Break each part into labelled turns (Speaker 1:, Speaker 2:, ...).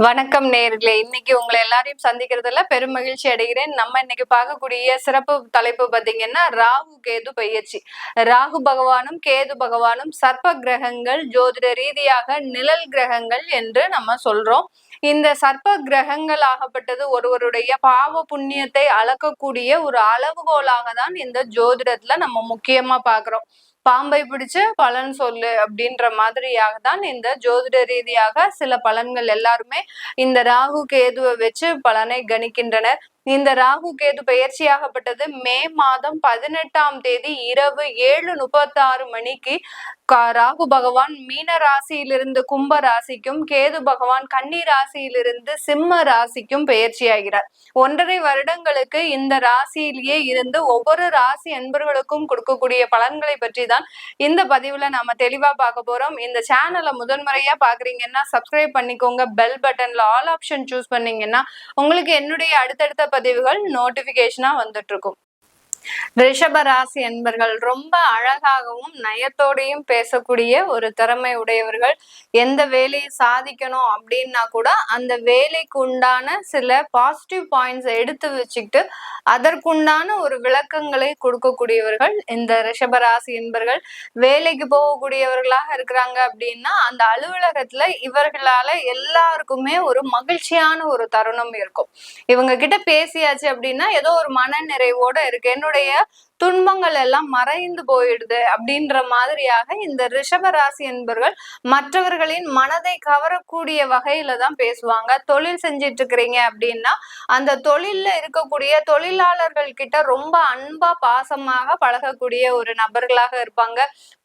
Speaker 1: வணக்கம் நேர்களே, இன்னைக்கு உங்களை எல்லாரையும் சந்திக்கிறதுல பெரும் மகிழ்ச்சி அடைகிறேன். நம்ம இன்னைக்கு பார்க்கக்கூடிய சிறப்பு தலைப்பு பாத்தீங்கன்னா ராகு கேது பயிற்சி. ராகு பகவானும் கேது பகவானும் சர்ப்ப கிரகங்கள், ஜோதிட ரீதியாக நிழல் கிரகங்கள் என்று நம்ம சொல்றோம். இந்த சர்ப்ப கிரகங்கள் ஆகப்பட்டது ஒருவருடைய பாவ புண்ணியத்தை அளக்கக்கூடிய ஒரு அளவுகோலாக தான் இந்த ஜோதிடத்துல நம்ம முக்கியமா பாக்குறோம். பாம்பை பிடிச்சு பலன் சொல்லு அப்படின்ற மாதிரியாக தான் இந்த ஜோதிட ரீதியாக சில பலன்கள் எல்லாருமே இந்த ராகு கேதுவை வச்சு பலனை கணிக்கின்றனர். இந்த ராகு கேது பயிற்சியாகப்பட்டது மே மாதம் 18ஆம் தேதி இரவு 7:36 மணிக்கு ராகு பகவான் மீன ராசியிலிருந்து கும்ப ராசிக்கும், கேது பகவான் கன்னி ராசியிலிருந்து சிம்ம ராசிக்கும் பயிற்சியாகிறார். 1.5 வருடங்களுக்கு இந்த ராசியிலேயே இருந்து ஒவ்வொரு ராசி அன்பர்களுக்கும் கொடுக்கக்கூடிய பலன்களை பற்றி தான் இந்த பதிவுல நாம தெளிவா பார்க்க போறோம். இந்த சேனலை முதன்முறையா பாக்குறீங்கன்னா சப்ஸ்கிரைப் பண்ணிக்கோங்க. பெல் பட்டன்ல ஆல் ஆப்ஷன் சூஸ் பண்ணீங்கன்னா உங்களுக்கு என்னுடைய அடுத்தடுத்த பதிவுகள் நோட்டிபிகேஷனா வந்துட்டு இருக்கும். ரிஷப ராசி என்பர்கள் ரொம்ப அழகாகவும் நயத்தோடையும் பேசக்கூடிய ஒரு திறமை உடையவர்கள். எந்த வேலையை சாதிக்கணும் அப்படின்னா கூட அந்த வேலைக்கு உண்டான சில பாசிட்டிவ் பாயிண்ட்ஸ் எடுத்து வச்சுக்கிட்டு அதற்குண்டான ஒரு விளக்கங்களை கொடுக்கக்கூடியவர்கள் இந்த ரிஷப ராசி என்பர்கள். வேலைக்கு போகக்கூடியவர்களாக இருக்கிறாங்க அப்படின்னா அந்த அலுவலகத்துல இவர்களால எல்லாருக்குமே ஒரு மகிழ்ச்சியான ஒரு தருணம் இருக்கும். இவங்க கிட்ட பேசியாச்சு அப்படின்னா ஏதோ ஒரு மன நிறைவோட இருக்கு, என்னுடைய துன்பங்கள் எல்லாம் மறைந்து போயிடுது அப்படின்ற மாதிரியாக இந்த ரிஷபராசி என்பவர்கள் மற்றவர்களின் மனதை கவரக்கூடிய வகையில தான் பேசுவாங்க. தொழில் செஞ்சிட்டு இருக்கிறீங்க அப்படின்னா அந்த தொழில்ல இருக்கக்கூடிய தொழிலாளர்கள் கிட்ட ரொம்ப அன்பா பாசமாக பழகக்கூடிய ஒரு நபர்களாக இருப்பாங்க.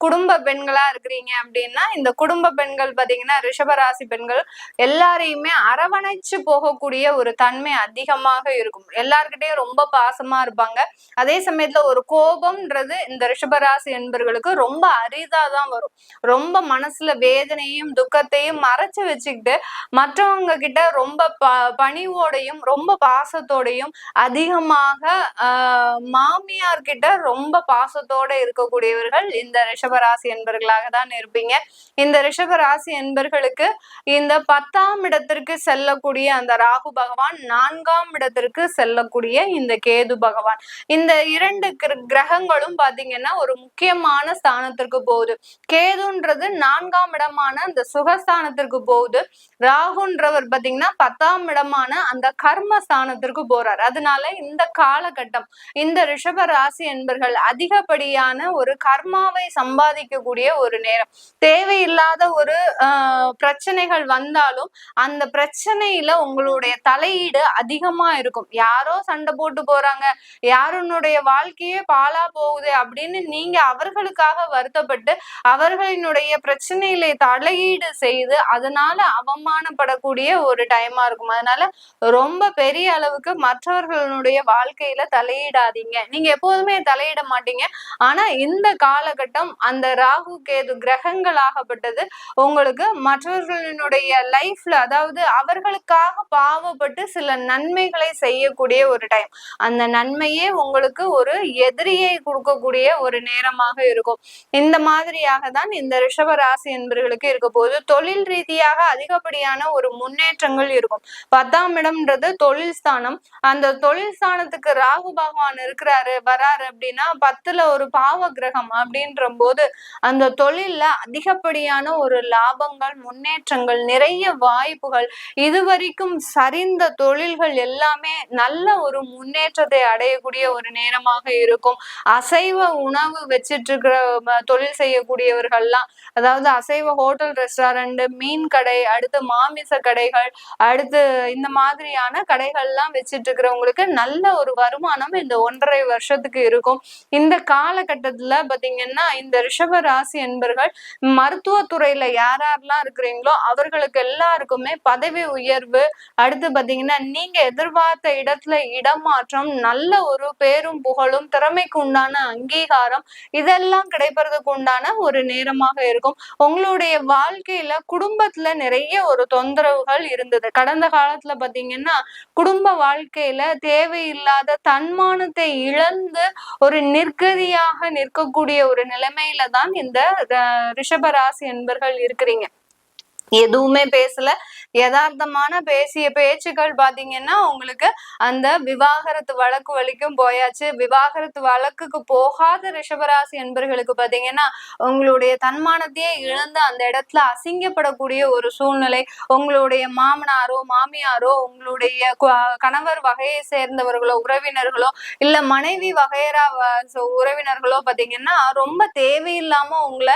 Speaker 1: குடும்ப பெண்களா இருக்கிறீங்க அப்படின்னா இந்த குடும்ப பெண்கள் பாத்தீங்கன்னா ரிஷபராசி பெண்கள் எல்லாரையுமே அரவணைச்சு போகக்கூடிய ஒரு தன்மை அதிகமாக இருக்கும். எல்லார்கிட்டையும் ரொம்ப பாசமா இருப்பாங்க. அதே சமயத்துல ஒரு கோபம்ன்றது இந்த ரிஷபராசி என்பர்களுக்கு ரொம்ப அரிதாதான் வரும். ரொம்ப மனசுல வேதனையும் துக்கத்தையும் மறைச்சு வச்சுக்கிட்டு மற்றவங்க கிட்ட ரொம்ப பணிவோடையும் ரொம்ப பாசத்தோடையும் அதிகமாக மாமியார் கிட்ட ரொம்ப பாசத்தோட இருக்கக்கூடியவர்கள் இந்த ரிஷபராசி என்பர்களாக தான் இருப்பீங்க. இந்த ரிஷபராசி என்பர்களுக்கு இந்த 10ஆம் இடத்திற்கு செல்லக்கூடிய அந்த ராகு பகவான், 4ஆம் இடத்திற்கு செல்லக்கூடிய இந்த கேது பகவான், இந்த 2 கிரகங்களும் பாத்தீங்கன்னா ஒரு முக்கியமான ஸ்தானத்திற்கு போகுது. கேதுன்றது 4ஆம் இடமான அந்த சுகஸ்தானத்திற்கு போகுது. ராகுன்றவர் பாத்தீங்கன்னா 10ஆம் இடமான அந்த கர்ம ஸ்தானத்திற்கு போறார். அதனால இந்த காலகட்டம் இந்த ரிஷப ராசி என்பர்கள் அதிகப்படியான ஒரு கர்மாவை சம்பாதிக்கக்கூடிய ஒரு நேரம். தேவையில்லாத ஒரு பிரச்சனைகள் வந்தாலும் அந்த பிரச்சனையில உங்களுடைய தலையீடு அதிகமா இருக்கும். யாரோ சண்டை போட்டு போறாங்க, யாருனுடைய வாழ்க்கையே பாழா போகுது அப்படின்னு நீங்க அவர்களுக்காக வருத்தப்பட்டு அவர்களினுடைய பிரச்சனையில தலையீடு செய்து அதனால அவமானப்படக்கூடிய ஒரு டைமா இருக்கும். அதனால ரொம்ப பெரிய அளவுக்கு மற்றவர்களுடைய வாழ்க்கையில தலையிடாதீங்க. நீங்க எப்போதுமே தலையிட மாட்டீங்க. ஆனா இந்த காலகட்டம் அந்த ராகு கேது கிரகங்கள் ஆகப்பட்டது உங்களுக்கு மற்றவர்களினுடைய லைஃப்ல, அதாவது அவர்களுக்காக பாவப்பட்டு சில நன்மைகளை செய்யக்கூடிய ஒரு டைம். அந்த நன்மையே உங்களுக்கு ஒரு எதிரியை கொடுக்கக்கூடிய ஒரு நேரமாக இருக்கும். இந்த மாதிரியாக தான் இந்த ரிஷப ராசி என்பவர்களுக்கு இருக்க போது. தொழில் ரீதியாக அதிகப்படியான ஒரு முன்னேற்றங்கள் இருக்கும். 10ஆம் இடம்ன்றது தொழில் ஸ்தானம். அந்த தொழில் ஸ்தானத்துக்கு ராகு பகவான் வராரு அப்படின்னா 10ல ஒரு பாவ கிரகம் அப்படின்ற போது அந்த தொழில்ல அதிகப்படியான ஒரு லாபங்கள், முன்னேற்றங்கள், நிறைய வாய்ப்புகள், இதுவரைக்கும் சரிந்த தொழில்கள் எல்லாமே நல்ல ஒரு முன்னேற்றத்தை அடையக்கூடிய ஒரு நேரமாக இருக்கும். அசைவ உணவு வச்சிட்டு இருக்கிற தொழில் செய்யக்கூடியவர்கள்லாம், அதாவது அசைவ ஹோட்டல், ரெஸ்டாரண்ட், மீன் கடை, அடுத்து மாமிச கடைகள், அடுத்து இந்த மாதிரியான கடைகள்லாம் வச்சிட்டு இருக்கிறவங்களுக்கு நல்ல ஒரு வருமானம் இந்த 1.5 வருஷத்துக்கு இருக்கும். இந்த காலகட்டத்துல பாத்தீங்கன்னா இந்த ரிஷப ராசி என்பர்கள் மருத்துவத்துறையில யாரெல்லாம் இருக்கிறீங்களோ அவர்களுக்கு எல்லாருக்குமே பதவி உயர்வு, அடுத்து பாத்தீங்கன்னா நீங்க எதிர்பார்த்த இடத்துல இடமாற்றம், நல்ல ஒரு பேரும் புகழும், திறமைக்கு உண்டான அங்கீகாரம், இதெல்லாம் கிடைப்பதற்கு உண்டான ஒரு நேரமாக இருக்கும். உங்களுடைய வாழ்க்கையில குடும்பத்துல நிறைய ஒரு தொந்தரவுகள் இருந்தது. கடந்த காலத்துல பாத்தீங்கன்னா குடும்ப வாழ்க்கையில தேவையில்லாத தன்மானத்தை இழந்து ஒரு நிர்கதியாக நிற்கக்கூடிய ஒரு நிலைமையில தான் இந்த ரிஷபராசி என்பர்கள் இருக்கிறீங்க. எதுவுமே பேசல. யதார்த்தமான பேசிய பேச்சுக்கள் பாத்தீங்கன்னா உங்களுக்கு அந்த விவாகரத்து வழக்கு வரைக்கும் போயாச்சு. விவாகரத்து வழக்குக்கு போகாத ரிஷபராசி என்பர்களுக்கு பாத்தீங்கன்னா உங்களுடைய தன்மானத்தையே இழந்து அந்த இடத்துல அசிங்கப்படக்கூடிய ஒரு சூழ்நிலை. உங்களுடைய மாமனாரோ மாமியாரோ உங்களுடைய கணவர் வகையை சேர்ந்தவர்களோ உறவினர்களோ இல்ல மனைவி வகையரா உறவினர்களோ பாத்தீங்கன்னா ரொம்ப தேவையில்லாம உங்களை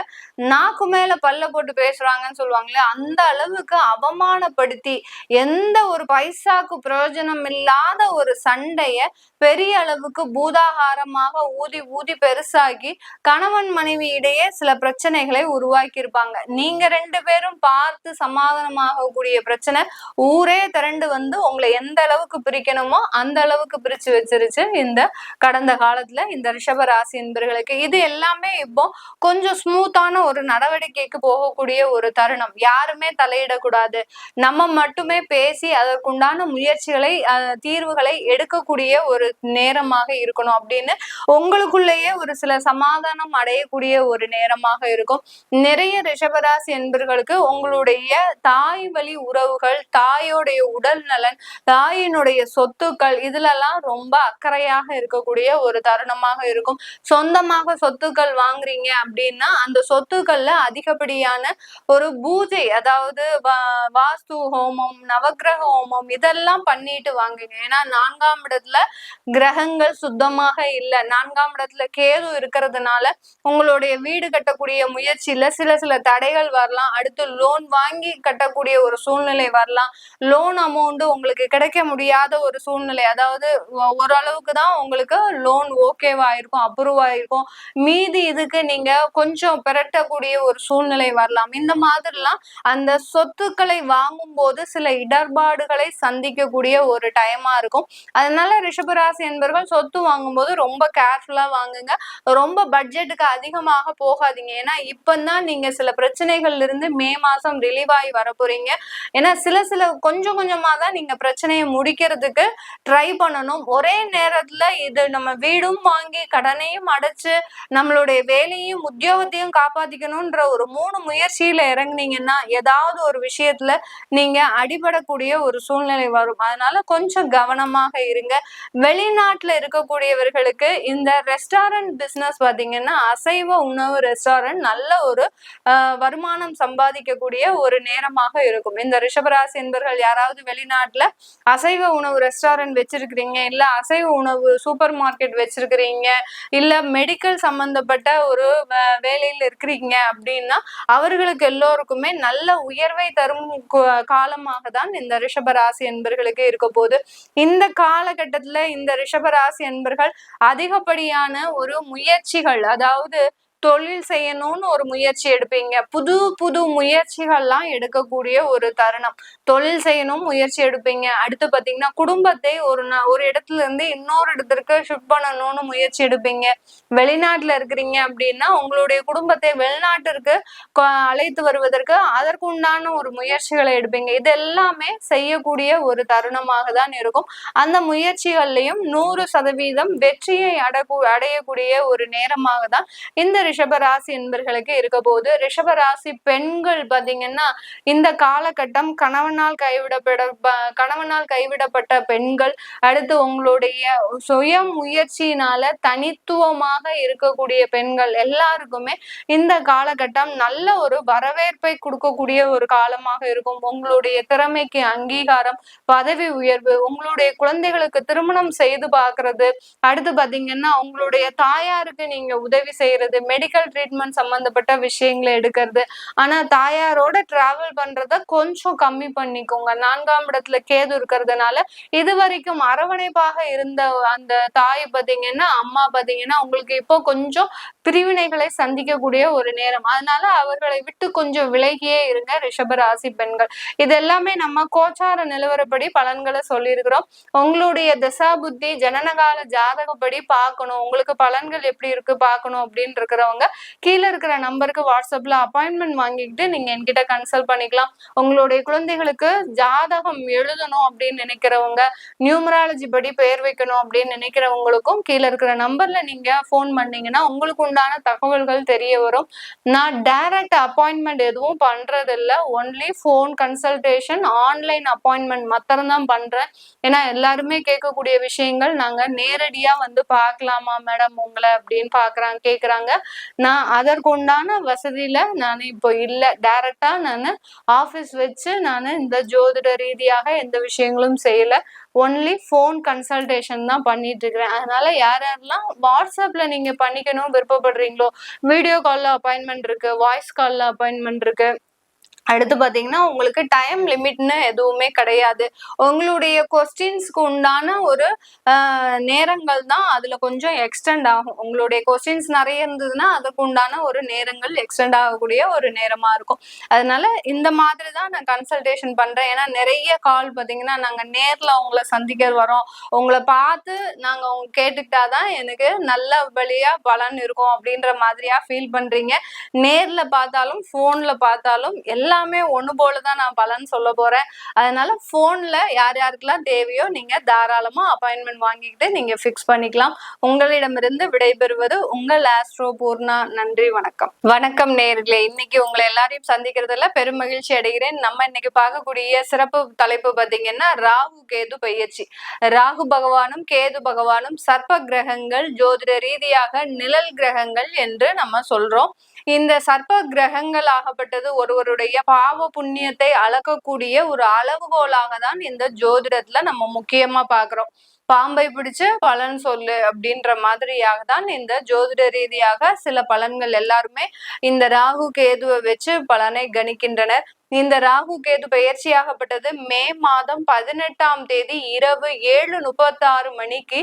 Speaker 1: நாக்கு மேல பல்ல போட்டு பேசுறாங்கன்னு சொல்லுவாங்களே அந்த அளவுக்கு அவமானப்படுத்தி எந்த ஒரு பைசாக்கு பிரயோஜனம் இல்லாத ஒரு சண்டைய பெரிய அளவுக்கு பூதாகாரமாக ஊதி ஊதி பெருசாக்கி கணவன் மனைவி இடையே சில பிரச்சனைகளை உருவாக்கி இருப்பாங்க. நீங்க 2 பேரும் பார்த்து சமாதானமாகக்கூடிய பிரச்சனை ஊரே திரண்டு வந்து உங்களை எந்த அளவுக்கு பிரிக்கணுமோ அந்த அளவுக்கு பிரிச்சு வச்சிருச்சு இந்த கடந்த காலத்துல இந்த ரிஷப ராசி என்பர்களுக்கு. இது எல்லாமே இப்போ கொஞ்சம் ஸ்மூத்தான ஒரு நடவடிக்கைக்கு போகக்கூடிய ஒரு தருணம். யாருமே தலையிடக்கூடாது, நம்ம மட்டுமே பேசி அதற்குண்டான முயற்சிகளை தீர்வுகளை எடுக்கக்கூடிய ஒரு நேரமாக இருக்கணும் அப்படின்னு உங்களுக்குள்ளேயே ஒரு சில சமாதானம் அடையக்கூடிய ஒரு நேரமாக இருக்கும். நிறைய ரிஷபராசி என்பர்களுக்கு உங்களுடைய தாய் வழி உறவுகள், தாயோடைய உடல் நலன், தாயினுடைய சொத்துக்கள் இதுலெல்லாம் ரொம்ப அக்கறையாக இருக்கக்கூடிய ஒரு தருணமாக இருக்கும். சொந்தமாக சொத்துக்கள் வாங்குறீங்க அப்படின்னா அந்த சொத்துக்கள்ல அதிகப்படியான ஒரு பூஜை, அதாவது வாஸ்து ஹோமம், நவக்கிரக ஹோமம் இதெல்லாம் பண்ணிட்டு வாங்குங்க. ஏன்னா 4ஆம் இடத்துல கிரகங்கள் சுத்தமாக இல்லை. 4ஆம் இடத்துல கேது இருக்கிறதுனால உங்களுடைய வீடு கட்டக்கூடிய முயற்சியில சில தடைகள் வரலாம். அடுத்து லோன் வாங்கி கட்டக்கூடிய ஒரு சூழ்நிலை வரலாம். லோன் அமௌண்ட் உங்களுக்கு கிடைக்க முடியாத ஒரு சூழ்நிலை, அதாவது ஓரளவுக்கு தான் உங்களுக்கு லோன் ஓகேவா இருக்கும், அப்ரூவ் ஆயிருக்கும், மீதி இதுக்கு நீங்க கொஞ்சம் பெரட்டக்கூடிய ஒரு சூழ்நிலை வரலாம். இந்த மாதிரிலாம் அந்த சொத்துக்களை வாங்கும் போது சில இடர்பாடுகளை சந்திக்கக்கூடிய ஒரு டைமா இருக்கும். அதனால ரிஷபராசி என்பவர்கள் சொத்து வாங்கும்போது ரொம்ப கேர்ஃபுல்லா வாங்குங்க. ரொம்ப பட்ஜெட்டுக்கு அதிகமாக போகாதீங்க. ஏன்னா இப்பதான் நீங்க சில பிரச்சனைகள்ல இருந்து மே மாசம் ரிலீவ் ஆகி வர போறீங்க. ஏன்னா சில கொஞ்சம் கொஞ்சமா தான் நீங்க பிரச்சனையை முடிக்கிறதுக்கு ட்ரை பண்ணணும். ஒரே நேரத்துல இது நம்ம வீடும் வாங்கி கடனையும் அடைச்சு நம்மளுடைய வேலையும் உத்தியோகத்தையும் காப்பாத்திக்கணும்ன்ற ஒரு 3 முயற்சியில இறங்குனீங்கன்னா ஏதாவது ஒரு விஷயத்துல நீங்க அடிபடக்கூடிய ஒரு சூழ்நிலை வரும். அதனால கொஞ்சம் கவனமாக இருங்க. வெளிநாட்டுல இருக்கக்கூடியவர்களுக்கு இந்த ரெஸ்டாரண்ட் பிசினஸ் பாத்தீங்கன்னா அசைவ உணவு ரெஸ்டாரண்ட் நல்ல ஒரு வருமானம் சம்பாதிக்கக்கூடிய ஒரு நேரமாக இருக்கும். இந்த ரிஷபராசி என்பவர்கள் யாராவது வெளிநாட்டுல அசைவ உணவு ரெஸ்டாரண்ட் வச்சிருக்கிறீங்க, இல்ல அசைவ உணவு சூப்பர் மார்க்கெட் வச்சிருக்கிறீங்க, இல்ல மெடிக்கல் சம்பந்தப்பட்ட ஒரு வேலையில இருக்கிறீங்க அப்படின்னா அவர்களுக்கு எல்லோருக்குமே நல்ல உயர்வை தரும் காலமாக தான் இந்த ரிஷபராசி என்பர்களுக்கு இருக்க போகுது. இந்த காலகட்டத்துல இந்த ரிஷபராசி என்பர்கள் அதிகப்படியான ஒரு முயற்சிகள், அதாவது தொழில் செய்யணும்னு ஒரு முயற்சி எடுப்பீங்க. புது முயற்சிகள்லாம் எடுக்கக்கூடிய ஒரு தருணம். தொழில் செய்யணும் முயற்சி எடுப்பீங்க. அடுத்து பாத்தீங்கன்னா குடும்பத்தை ஒரு இடத்துல இருந்து இன்னொரு இடத்திற்கு ஷிஃப்ட் பண்ணணும்னு முயற்சி எடுப்பீங்க. வெளிநாட்டுல இருக்கிறீங்க அப்படின்னா உங்களுடைய குடும்பத்தை வெளிநாட்டிற்கு அழைத்து வருவதற்கு அதற்குண்டான ஒரு முயற்சிகளை எடுப்பீங்க. இது எல்லாமே செய்யக்கூடிய ஒரு தருணமாக தான் இருக்கும். அந்த முயற்சிகள்லையும் 100% வெற்றியை அடையக்கூடிய ஒரு நேரமாக தான் இந்த ரிஷபராசி என்பர்களுக்கு இருக்க போது. ரிஷபராசி பெண்கள் பாத்தீங்கன்னா இந்த காலகட்டம் கணவனால் கைவிடப்பட்ட பெண்கள், அடுத்து உங்களுடைய சுய முயற்சியினால தனித்துவமாக இருக்கக்கூடிய பெண்கள் எல்லாருக்குமே இந்த காலகட்டம் நல்ல ஒரு வரவேற்பை கொடுக்கக்கூடிய ஒரு காலமாக இருக்கும். உங்களுடைய திறமைக்கு அங்கீகாரம், பதவி உயர்வு, உங்களுடைய குழந்தைகளுக்கு திருமணம் செய்து பார்க்கறது, அடுத்து பாத்தீங்கன்னா உங்களுடைய தாயாருக்கு நீங்க உதவி செய்யறது, மெடிக்கல் ட்ரீட்மெண்ட் சம்பந்தப்பட்ட விஷயங்களை எடுக்கிறது. ஆனா தாயாரோட டிராவல் பண்றத கொஞ்சம் கம்மி பண்ணிக்கோங்க. 4ஆம் இடத்துல கேது இருக்கிறதுனால இது வரைக்கும் அரவணைப்பாக இருந்த அந்த தாய் பாத்தீங்கன்னா அம்மா பாத்தீங்கன்னா உங்களுக்கு இப்போ கொஞ்சம் பிரிவினைகளை சந்திக்கக்கூடிய ஒரு நேரம். அதனால அவர்களை விட்டு கொஞ்சம் விலகியே இருங்க ரிஷபராசி பெண்கள். இது எல்லாமே நம்ம கோச்சார நிலவரப்படி பலன்களை சொல்லியிருக்கிறோம். உங்களுடைய தசா புத்தி ஜனனகால ஜாதகப்படி பார்க்கணும், உங்களுக்கு பலன்கள் எப்படி இருக்கு பார்க்கணும் அப்படின்னு இருக்கிற நினைக்கிறவங்க கீழே இருக்கிற நம்பருக்கு வாட்ஸ்அப்ல அப்பாயின்மெண்ட் வாங்கிக்கிட்டு நீங்க என்கிட்ட கன்சல்ட் பண்ணிக்கலாம். உங்களுடைய குழந்தைகளுக்கு ஜாதகம் எழுதணும் அப்படின்னு நினைக்கிறவங்க, நியூமராலஜி படி பெயர் வைக்கணும் அப்படின்னு நினைக்கிறவங்களுக்கும் கீழே இருக்கிற நம்பர்ல நீங்க போன் பண்ணீங்கன்னா உங்களுக்கு உண்டான தகவல்கள் தெரிய வரும். நான் டைரக்ட் அப்பாயின்மெண்ட் எதுவும் பண்றது இல்ல, only phone consultation, online appointment மாத்திரம் தான் பண்றேன். ஏன்னா எல்லாருமே கேட்கக்கூடிய விஷயங்கள், நாங்க நேரடியா வந்து பார்க்கலாமா மேடம் உங்களை அப்படின்னு கேக்குறாங்க. நான் அதற்குண்டான வசதியில நான் இப்போ இல்ல, டைரக்டா நான் ஆபீஸ் வச்சு நான் இந்த ஜோதிட ரீதியாக எந்த விஷயங்களும் செய்யல, ஒன்லி போன் கன்சல்டேஷன் தான் பண்ணிட்டு இருக்கிறேன். அதனால யாரெல்லாம் வாட்ஸ்அப்ல நீங்க பண்ணிக்கணும் விருப்பப்படுறீங்களோ, வீடியோ கால்ல அப்பாயின்மெண்ட் இருக்கு, வாய்ஸ் கால்ல அப்பாயின்மெண்ட் இருக்கு. அடுத்து பாத்தீங்கன்னா உங்களுக்கு டைம் லிமிட்னு எதுவுமே கிடையாது. உங்களுடைய கொஸ்டின்ஸ்க்கு உண்டான ஒரு நேரங்கள் தான் அதுல கொஞ்சம் எக்ஸ்டெண்ட் ஆகும். உங்களுடைய கொஸ்டின்ஸ் நிறைய இருந்ததுன்னா அதுக்கு உண்டான ஒரு நேரங்கள் எக்ஸ்டெண்ட் ஆகக்கூடிய ஒரு நேரமா இருக்கும். அதனால இந்த மாதிரி தான் நான் கன்சல்டேஷன் பண்றேன். ஏன்னா நிறைய கால் பாத்தீங்கன்னா நாங்க நேர்ல உங்களை சந்திக்க வரோம், உங்களை பார்த்து நாங்க உங்க கேட்டுக்கிட்டாதான் எனக்கு நல்லபடியா பலன் இருக்கும் அப்படின்ற மாதிரியா ஃபீல் பண்றீங்க. நேர்ல பார்த்தாலும் போன்ல பார்த்தாலும் எல்லாமே ஒண்ணு போலதான் நான் பலன் சொல்ல போறேன். அதனால போன்ல யார் யாருக்கெல்லாம் தேவையோ நீங்க தாராளமா அப்பாயின்மெண்ட் வாங்கிக்கிட்டு நீங்க பிக்ஸ் பண்ணிக்கலாம். உங்களிடமிருந்து விடைபெறுவது உங்கள் ஆஸ்ட்ரோ பூர்ணா. நன்றி, வணக்கம். வணக்கம் நேயர்களே, இன்னைக்கு உங்களை எல்லாரையும் சந்திக்கிறதுல பெரும் மகிழ்ச்சி அடைகிறேன். நம்ம இன்னைக்கு பார்க்கக்கூடிய சிறப்பு தலைப்பு பாத்தீங்கன்னா ராகு கேது பயிற்சி. ராகு பகவானும் கேது பகவானும் சர்ப்ப கிரகங்கள், ஜோதிட ரீதியாக நிழல் கிரகங்கள் என்று நம்ம சொல்றோம். இந்த சர்ப்ப கிரகங்கள் ஆகப்பட்டது ஒருவருடைய பாவ புண்ணியத்தை அளக்கக்கூடிய ஒரு அளவுகோலாக தான் இந்த ஜோதிடத்துல நம்ம முக்கியமா பாக்குறோம். பாம்பை பிடிச்சு பலன் சொல்லு அப்படின்ற மாதிரியாக தான் இந்த ஜோதிட ரீதியாக சில பலன்கள் எல்லாருமே இந்த ராகு கேதுவை வச்சு பலனை கணிக்கின்றனர். இந்த ராகு கேது பயிற்சியாகப்பட்டது மே மாதம் 18ஆம் தேதி இரவு 7:36 மணிக்கு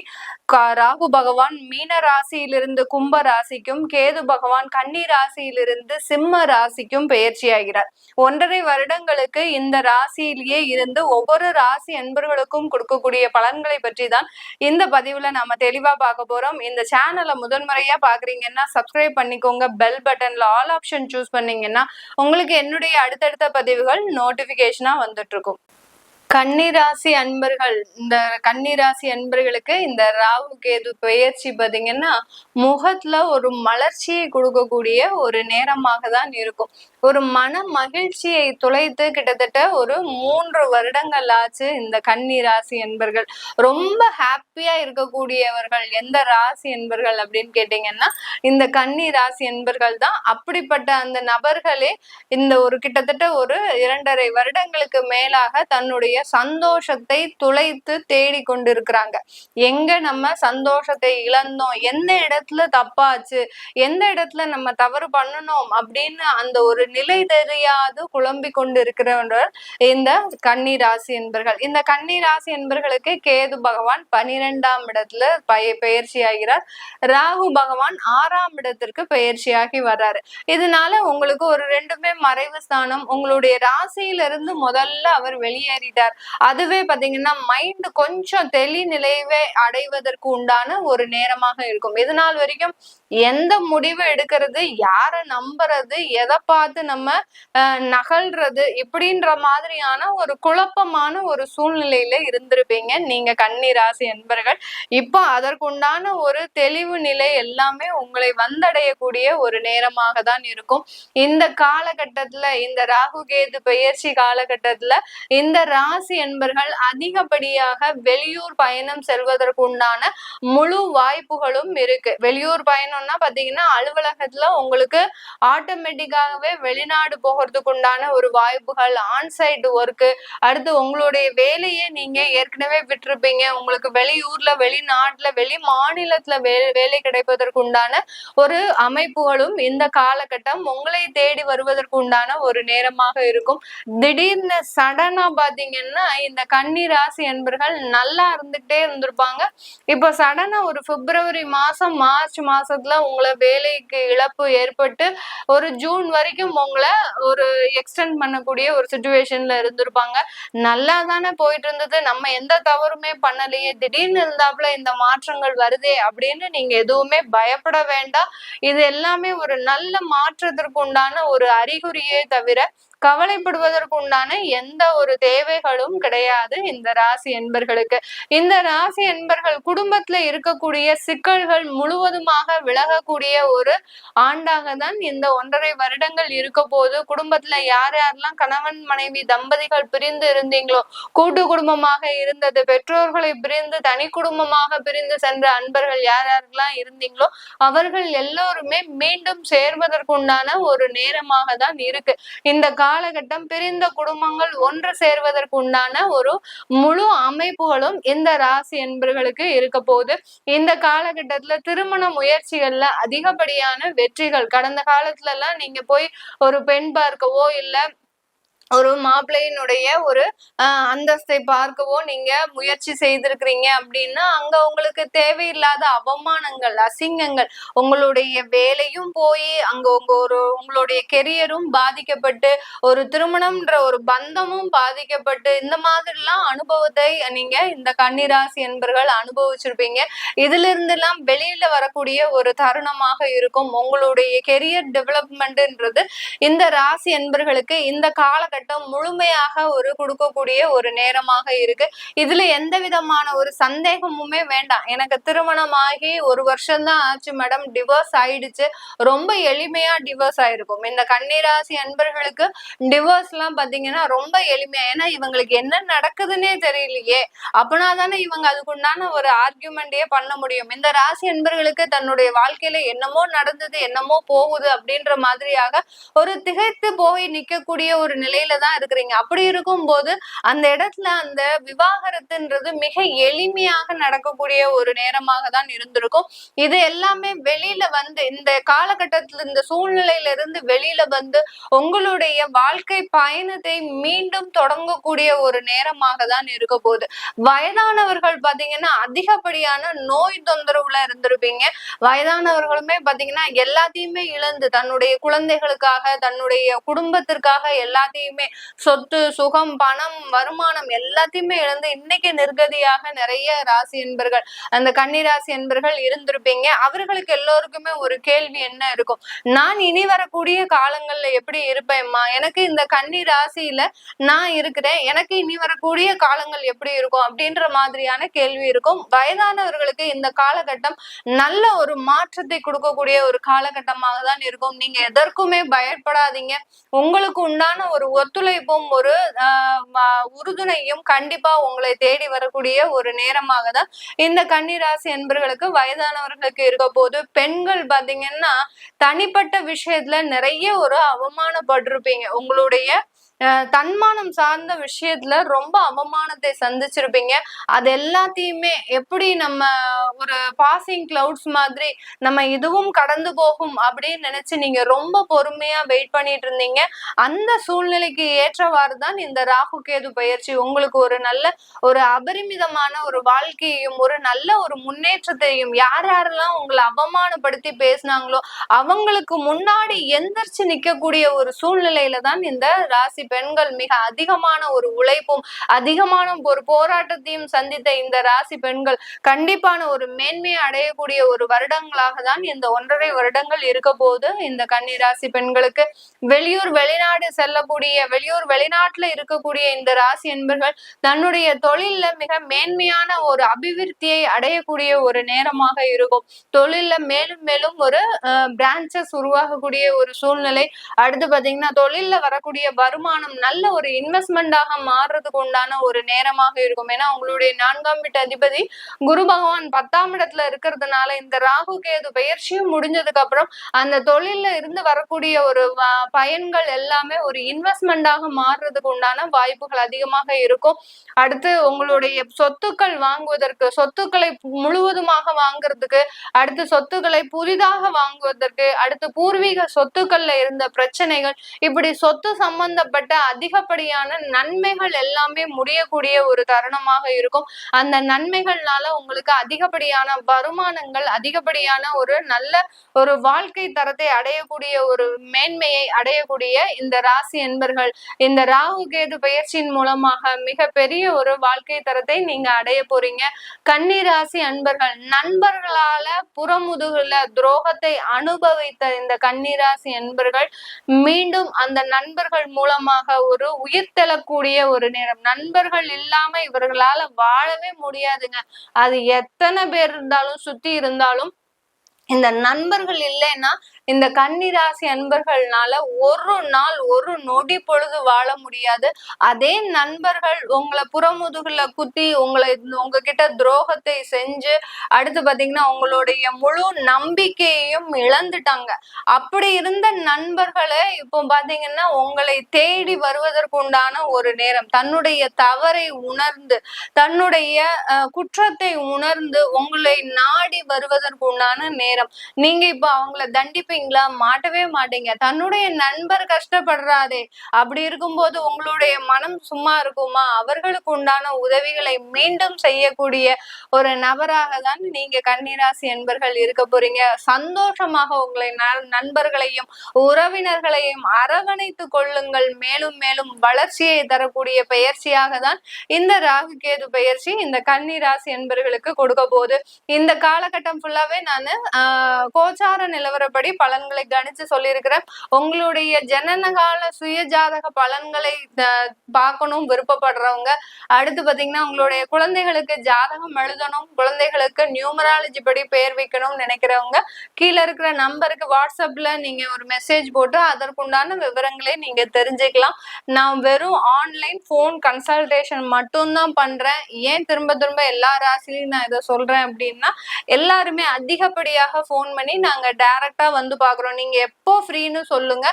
Speaker 1: ராகு பகவான் மீன ராசியிலிருந்து கும்ப ராசிக்கும், கேது பகவான் கன்னி ராசியிலிருந்து சிம்ம ராசிக்கும் பயிற்சியாகிறார். 1.5 வருடங்களுக்கு இந்த ராசியிலேயே இருந்து ஒவ்வொரு ராசி அன்பர்களுக்கும் கொடுக்கக்கூடிய பலன்களை பற்றி தான் இந்த பதிவுல நாம தெளிவா பார்க்க போறோம். இந்த சேனலை முதன்முறையா பாக்குறீங்கன்னா சப்ஸ்கிரைப் பண்ணிக்கோங்க. பெல் பட்டன்ல ஆல் ஆப்ஷன் சூஸ் பண்ணீங்கன்னா உங்களுக்கு என்னுடைய அடுத்தடுத்த பதிவுகள் நோட்டிபிகேஷனா வந்துட்டு இருக்கும். கன்னிராசி அன்பர்கள், இந்த கன்னிராசி அன்பர்களுக்கு இந்த ராகு கேது பெயர்ச்சி பாத்தீங்கன்னா முகத்துல ஒரு மலர்ச்சியை கொடுக்கக்கூடிய ஒரு நேரமாக தான் இருக்கும். ஒரு மன மகிழ்ச்சியை துளைத்து கிட்டத்தட்ட ஒரு 3 வருடங்கள் ஆச்சு இந்த கன்னிராசி அன்பர்கள். ரொம்ப ஹாப்பியா இருக்கக்கூடியவர்கள் எந்த ராசி என்பர்கள் அப்படின்னு கேட்டீங்கன்னா இந்த கன்னி ராசி என்பர்கள் தான். அப்படிப்பட்ட அந்த நபர்களே இந்த ஒரு கிட்டத்தட்ட ஒரு 2.5 வருடங்களுக்கு மேலாக தன்னுடைய சந்தோஷத்தை துளைத்து தேடி கொண்டிருக்கிறாங்க. எங்க நம்ம சந்தோஷத்தை இழந்தோம், எந்த இடத்துல தப்பாச்சு, எந்த இடத்துல நம்ம தவறு பண்ணணும் அப்படின்னு அந்த ஒரு நிலை தெரியாது குழம்பி கொண்டு இருக்கிறவர்கள் இந்த கன்னி ராசி என்பர்கள். இந்த கன்னி ராசி என்பர்களுக்கு கேது பகவான் 12ஆம் இடத்துல பயிற்சி ஆகிறார். ராகு பகவான் 6ஆம் இடத்திற்கு பயிற்சியாகி வர்றாரு. இதனால உங்களுக்கு ஒரு 2மே மறைவு ஸ்தானம். உங்களுடைய ராசியிலிருந்து முதல்ல அவர் வெளியேறிட்டார். அதுவே பாத்தீங்கன்னா மைண்ட் கொஞ்சம் தெளிநிலைவே அடைவதற்கு உண்டான ஒரு நேரமாக இருக்கும். இது நாள் வரைக்கும் எந்த முடிவு எடுக்கிறது, யாரை நம்புறது, எதை பார்த்து நம்ம நகல்றது இப்படின்ற மாதிரியான ஒரு குழப்பமான ஒரு சூழ்நிலையில இருந்திருப்பீங்க நீங்க கன்னி ராசி என்பர்கள். இப்போ அதற்குண்டான ஒரு தெளிவு நிலை எல்லாமே உங்களை வந்தடையக்கூடிய ஒரு நேரமாக தான் இருக்கும். இந்த காலகட்டத்துல, இந்த ராகு கேது பெயர்ச்சி காலகட்டத்துல இந்த ராசி என்பர்கள் அதிகப்படியாக வெளியூர் பயணம் செல்வதற்கு உண்டான முழு வாய்ப்புகளும் இருக்கு. வெளியூர் பயணம்னா பாத்தீங்கன்னா அலுவலகத்துல உங்களுக்கு ஆட்டோமேட்டிக்காகவே வெளிநாடு போகிறதுக்கு உண்டான ஒரு வாய்ப்புகள், ஆன்சைட் ஒர்க்கு, அடுத்து உங்களுடைய வேலையை நீங்க ஏற்கனவே விட்டுருப்பீங்க, உங்களுக்கு வெளியூர்ல, வெளிநாட்டுல, வெளி மாநிலத்துல வேலை கிடைப்பதற்கு உண்டான ஒரு அமைப்புகளும் இந்த காலகட்டம் உங்களை தேடி வருவதற்கு உண்டான ஒரு நேரமாக இருக்கும். திடீர்னு சடனா பாத்தீங்கன்னா பாத்தீங்கன்னா இந்த கன்னி ராசி என்பர்கள் நல்லா இருந்துகிட்டே இருந்திருப்பாங்க. இப்போ சடனா ஒரு பிப்ரவரி மாசம் மார்ச் மாசத்துல உங்களை வேலைக்கு இழப்பு ஏற்பட்டு ஒரு ஜூன் வரைக்கும் உங்களை ஒரு எக்ஸ்டெண்ட் பண்ணக்கூடிய ஒரு சுச்சுவேஷன்ல இருந்திருப்பாங்க. நல்லா தானே போயிட்டு இருந்தது, நம்ம எந்த தவறுமே பண்ணலையே, திடீர்னு இருந்தாப்புல இந்த மாற்றங்கள் வருதே அப்படின்னு நீங்க எதுவுமே பயப்பட வேண்டாம். இது எல்லாமே ஒரு நல்ல மாற்றத்திற்கு உண்டான ஒரு அறிகுறியே தவிர கவலைப்படுவதற்கு உண்டான எந்த ஒரு தேவைகளும் கிடையாது இந்த ராசி என்பர்களுக்கு. இந்த ராசி என்பர்கள் குடும்பத்துல இருக்கக்கூடிய சிக்கல்கள் முழுவதுமாக விலகக்கூடிய ஒரு ஆண்டாக தான் இந்த 1.5 வருடங்கள் இருக்க போது. குடும்பத்துல யார் யாரெல்லாம் கணவன் மனைவி தம்பதிகள் பிரிந்து இருந்தீங்களோ, கூட்டு குடும்பமாக இருந்தது, பெற்றோர்களை பிரிந்து தனி குடும்பமாக பிரிந்து சென்ற அன்பர்கள் யார் யாரெல்லாம் இருந்தீங்களோ அவர்கள் எல்லோருமே மீண்டும் சேர்வதற்குண்டான ஒரு நேரமாக தான் இருக்கு. இந்த காலகட்டம் பிரிந்த குடும்பங்கள் ஒன்று சேர்வதற்கு உண்டான ஒரு முழு அமைப்புகளும் இந்த ராசி என்பர்களுக்கு இருக்க போகுது. இந்த காலகட்டத்துல திருமண முயற்சிகள்ல அதிகப்படியான வெற்றிகள், கடந்த காலத்துல எல்லாம் நீங்க போய் ஒரு பெண் பார்க்கவோ இல்ல ஒரு மாப்பிள்ளையினுடைய ஒரு அந்தஸ்தை பார்க்கவோ நீங்க முயற்சி செய்திருக்கிறீங்க அப்படின்னா அங்க உங்களுக்கு தேவையில்லாத அவமானங்கள், அசிங்கங்கள், உங்களுடைய வேலையும் போய் அங்க உங்களுடைய கெரியரும் பாதிக்கப்பட்டு ஒரு திருமணம்ன்ற ஒரு பந்தமும் பாதிக்கப்பட்டு இந்த மாதிரிலாம் அனுபவத்தை நீங்க இந்த கன்னிராசி என்பர்கள் அனுபவிச்சிருப்பீங்க. இதுல இருந்து எல்லாம் வெளியில வரக்கூடிய ஒரு தருணமாக இருக்கும். உங்களுடைய கெரியர் டெவலப்மெண்ட்ன்றது இந்த ராசி என்பர்களுக்கு இந்த காலகட்டம் முழுமையாக ஒரு கொடுக்கக்கூடிய ஒரு நேரமாக இருக்கு. இதுல எந்த விதமான ஒரு சந்தேகமுமே வேண்டாம். எனக்கு திருமணமாகி 1 வருஷம் தான் ஆச்சு மேடம், டிவோர்ஸ் ஆயிடுச்சு, ரொம்ப எளிமையா டிவோர்ஸ் ஆயிருக்கும். இந்த கன்னிராசி அன்பர்களுக்கு டிவோர்ஸ் எல்லாம் பாத்தீங்கன்னா ரொம்ப எளிமையா, ஏன்னா இவங்களுக்கு என்ன நடக்குதுன்னே தெரியலையே, அப்பனா தானே இவங்க அதுக்குண்டான ஒரு ஆர்கியூமெண்டே பண்ண முடியும். இந்த ராசி அன்பர்களுக்கு தன்னுடைய வாழ்க்கையில என்னமோ நடந்தது, என்னமோ போகுது அப்படின்ற மாதிரியாக ஒரு திகைத்து போய் நிக்கக்கூடிய ஒரு நிலையில தான் இருக்கிறீங்க. அப்படி இருக்கும் போது அந்த இடத்துல அந்த விவாகரத்துன்றது மிக எளிமையாக நடக்கக்கூடிய ஒரு நேரமாக தான் இருந்திருக்கும். இது எல்லாமே வெளியில வந்து இந்த காலகட்டத்துல இந்த சூழ்நிலையில இருந்து வெளியில வந்து உங்களுடைய வாழ்க்கை பயணத்தை மீண்டும் தொடங்கக்கூடிய ஒரு நேரமாக தான் இருக்க போகுது. வயதானவர்கள் பாத்தீங்கன்னா அதிகப்படியான நோய் தொந்தரவுல இருந்திருப்பீங்க. வயதானவர்களுமே பாத்தீங்கன்னா எல்லாத்தையுமே இழந்து தன்னுடைய குழந்தைகளுக்காக தன்னுடைய குடும்பத்திற்காக எல்லாத்தையுமே சொத்து சுகம் பணம் வருமானம் எல்லாத்தையுமே இழந்து இன்னைக்கு நிர்கதியாக நிறைய ராசி என்பர்கள் அந்த கன்னிராசி என்பர்கள் இருந்திருப்பீங்க. அவர்களுக்கு எல்லோருக்குமே ஒரு கேள்வி என்ன இருக்கும், நான் இனி வரக்கூடிய காலங்கள்ல எப்படி இருப்பேன்மா, எனக்கு இந்த கன்னி ராசியில நான் இருக்கிறேன், எனக்கு இனி வரக்கூடிய காலங்கள் எப்படி இருக்கும் அப்படின்ற மாதிரியான கேள்வி இருக்கும். வயதானவர்களுக்கு இந்த காலகட்டம் நல்ல ஒரு மாற்றத்தை கொடுக்கக்கூடிய ஒரு காலகட்டமாக தான் இருக்கும். நீங்க எதற்குமே பயப்படாதீங்க. உங்களுக்கு உண்டான ஒரு ஒத்துழைப்பும் ஒரு உறுதுணையும் கண்டிப்பா உங்களை தேடி வரக்கூடிய ஒரு நேரமாக தான் இந்த கன்னிராசி என்பர்களுக்கு வயதானவர்களுக்கு இருக்க போது. பெண்கள் பாத்தீங்கன்னா தனிப்பட்ட விஷயத்துல நிறைய ஒரு அவமானப்பட்டிருப்பீங்க. உங்களுடைய தன்மானம் சார்ந்த விஷயத்துல ரொம்ப அவமானத்தை சந்திச்சிருப்பீங்க. அது எல்லாத்தையுமே எப்படி நம்ம ஒரு பாசிங் கிளவுட்ஸ் மாதிரி நம்ம இதுவும் கடந்து போகும் அப்படின்னு நினைச்சு நீங்க ரொம்ப பொறுமையா வெயிட் பண்ணிட்டு இருந்தீங்க. அந்த சூழ்நிலைக்கு ஏற்றவாறு தான் இந்த ராகு கேது பயிற்சி உங்களுக்கு ஒரு நல்ல ஒரு அபரிமிதமான ஒரு வாழ்க்கையையும் ஒரு நல்ல ஒரு முன்னேற்றத்தையும், யார் யாரெல்லாம் உங்களை அவமானப்படுத்தி பேசினாங்களோ அவங்களுக்கு முன்னாடி எந்திரிச்சு நிக்கக்கூடிய ஒரு சூழ்நிலையில தான் இந்த ராசி பெண்கள் மிக அதிகமான ஒரு உழைப்பும் அதிகமான ஒரு போராட்டத்தையும் சந்தித்த இந்த ராசி பெண்கள் கண்டிப்பான ஒரு மேன்மையை அடையக்கூடிய ஒரு வருடங்களாக தான் இந்த 1.5 வருடங்கள் இருக்க போது. இந்த கன்னி ராசி பெண்களுக்கு வெளியூர் வெளிநாடு செல்லக்கூடிய வெளியூர் வெளிநாட்டுல இருக்கக்கூடிய இந்த ராசி என்பர்கள் தன்னுடைய தொழில்ல மிக மேன்மையான ஒரு அபிவிருத்தியை அடையக்கூடிய ஒரு நேரமாக இருக்கும். தொழில்ல மேலும் மேலும் ஒரு பிரான்சஸ் உருவாகக்கூடிய ஒரு சூழ்நிலை. அடுத்து பாத்தீங்கன்னா தொழில்ல வரக்கூடிய வருமானம் நல்ல ஒரு இன்வெஸ்ட்மெண்டாக மாறுறதுக்கு உண்டான ஒரு நேரமாக இருக்கும். ஏன்னா உங்களுடைய 4ஆம் வீட்டு அதிபதி குரு பகவான் 10ஆம் இடத்துல இருக்கிறதுனால இந்த ராகு கேது பயிற்சியும் முடிஞ்சதுக்கு அப்புறம் அந்த தொழில்ல இருந்து வரக்கூடிய ஒரு பயன்கள் எல்லாமே ஒரு இன்வெஸ்ட்மெண்டாக மாறுறதுக்கு உண்டான வாய்ப்புகள் அதிகமாக இருக்கும். அடுத்து உங்களுடைய சொத்துக்கள் வாங்குவதற்கு, சொத்துக்களை முழுவதுமாக வாங்குறதுக்கு, அடுத்து சொத்துக்களை புதிதாக வாங்குவதற்கு, அடுத்து பூர்வீக சொத்துக்கள்ல இருந்த பிரச்சனைகள், இப்படி சொத்து சம்பந்தப்பட்ட சம்பந்தப்பட்ட அதிகப்படியான நன்மைகள் எல்லாமே முடியக்கூடிய ஒரு தருணமாக இருக்கும். அந்த நன்மைகள்னால உங்களுக்கு அதிகப்படியான வருமானங்கள், அதிகப்படியான ஒரு நல்ல ஒரு வாழ்க்கை தரத்தை அடையக்கூடிய ஒரு மேன்மையை அடையக்கூடிய இந்த ராசி என்பர்கள் இந்த ராகு கேது பயிற்சியின் மூலமாக மிக பெரிய ஒரு வாழ்க்கை தரத்தை நீங்க அடைய போறீங்க. கன்னி ராசி அன்பர்கள் நண்பர்களால புறமுதுகுல துரோகத்தை அனுபவித்த இந்த கன்னி ராசி அன்பர்கள் மீண்டும் அந்த நண்பர்கள் மூலமாக ஒரு உயிர் தெழக்கூடிய ஒரு நேரம். நண்பர்கள் இல்லாம இவர்களால வாழவே முடியாதுங்க. அது எத்தனை பேர் இருந்தாலும் சுத்தி இருந்தாலும் இந்த நண்பர்கள் இல்லைன்னா இந்த கன்னி ராசி அன்பர்கள்னால ஒரு நாள் ஒரு நொடி பொழுது வாழ முடியாது. அதே நண்பர்கள் உங்களை புறமுதுகுல குத்தி உங்ககிட்ட துரோகத்தை செஞ்சு அடுத்து பாத்தீங்கன்னா உங்களுடைய முழு நம்பிக்கையையும் இழந்துட்டாங்க. அப்படி இருந்த நண்பர்களே இப்போ பாத்தீங்கன்னா உங்களை தேடி வருவதற்கு உண்டான ஒரு நேரம். தன்னுடைய தவறை உணர்ந்து தன்னுடைய குற்றத்தை உணர்ந்து உங்களை நாடி வருவதற்கு உண்டான நேரம். நீங்க இப்ப அவங்கள தண்டிப்பீங்களா? மாட்டவே மாட்டீங்க. தன்னுடைய நண்பர் கஷ்டப்படுறாதே, அப்படி இருக்கும்போது உங்களுடைய மனம் சும்மா இருக்குமா? அவர்களுக்கு உண்டான உதவிகளை மீண்டும் செய்யக்கூடிய ஒரு நபராக தான் நீங்க கன்னிராசி என்பர்கள் இருக்க போறீங்க. சந்தோஷமாக உங்களை நண்பர்களையும் உறவினர்களையும் அரவணைத்து கொள்ளுங்கள். மேலும் மேலும் வளர்ச்சியை தரக்கூடிய பயிற்சியாக தான் இந்த ராகு கேது பயிற்சி இந்த கன்னிராசி என்பர்களுக்கு கொடுக்க போகுது. இந்த காலகட்டம் ஃபுல்லாவே நானு கோச்சார நிலவரப்படி பலன்களை கணிச்சு சொல்லியிருக்கிறேன். உங்களுடைய ஜனனகால சுய ஜாதக பலன்களை பார்க்கணும் விருப்பப்படுறவங்க, அடுத்து பாத்தீங்கன்னா உங்களுடைய குழந்தைகளுக்கு ஜாதகம் எழுதணும், குழந்தைகளுக்கு நியூமராலஜி படி பெயர் வைக்கணும்னு நினைக்கிறவங்க கீழே இருக்கிற நம்பருக்கு வாட்ஸ்அப்ல நீங்க ஒரு மெசேஜ் போட்டு அதற்குண்டான விவரங்களை நீங்க தெரிஞ்சுக்கலாம். நான் வெறும் ஆன்லைன் போன் கன்சல்டேஷன் மட்டும்தான் பண்றேன். ஏன் திரும்ப திரும்ப எல்லா ராசிலையும் நான் இதை சொல்றேன் அப்படின்னா, எல்லாருமே அதிகப்படியாக போன் பண்ணி நாங்க டைரக்டா வந்து பாக்குறோம், நீங்க எப்போ ஃப்ரீன்னு சொல்லுங்க,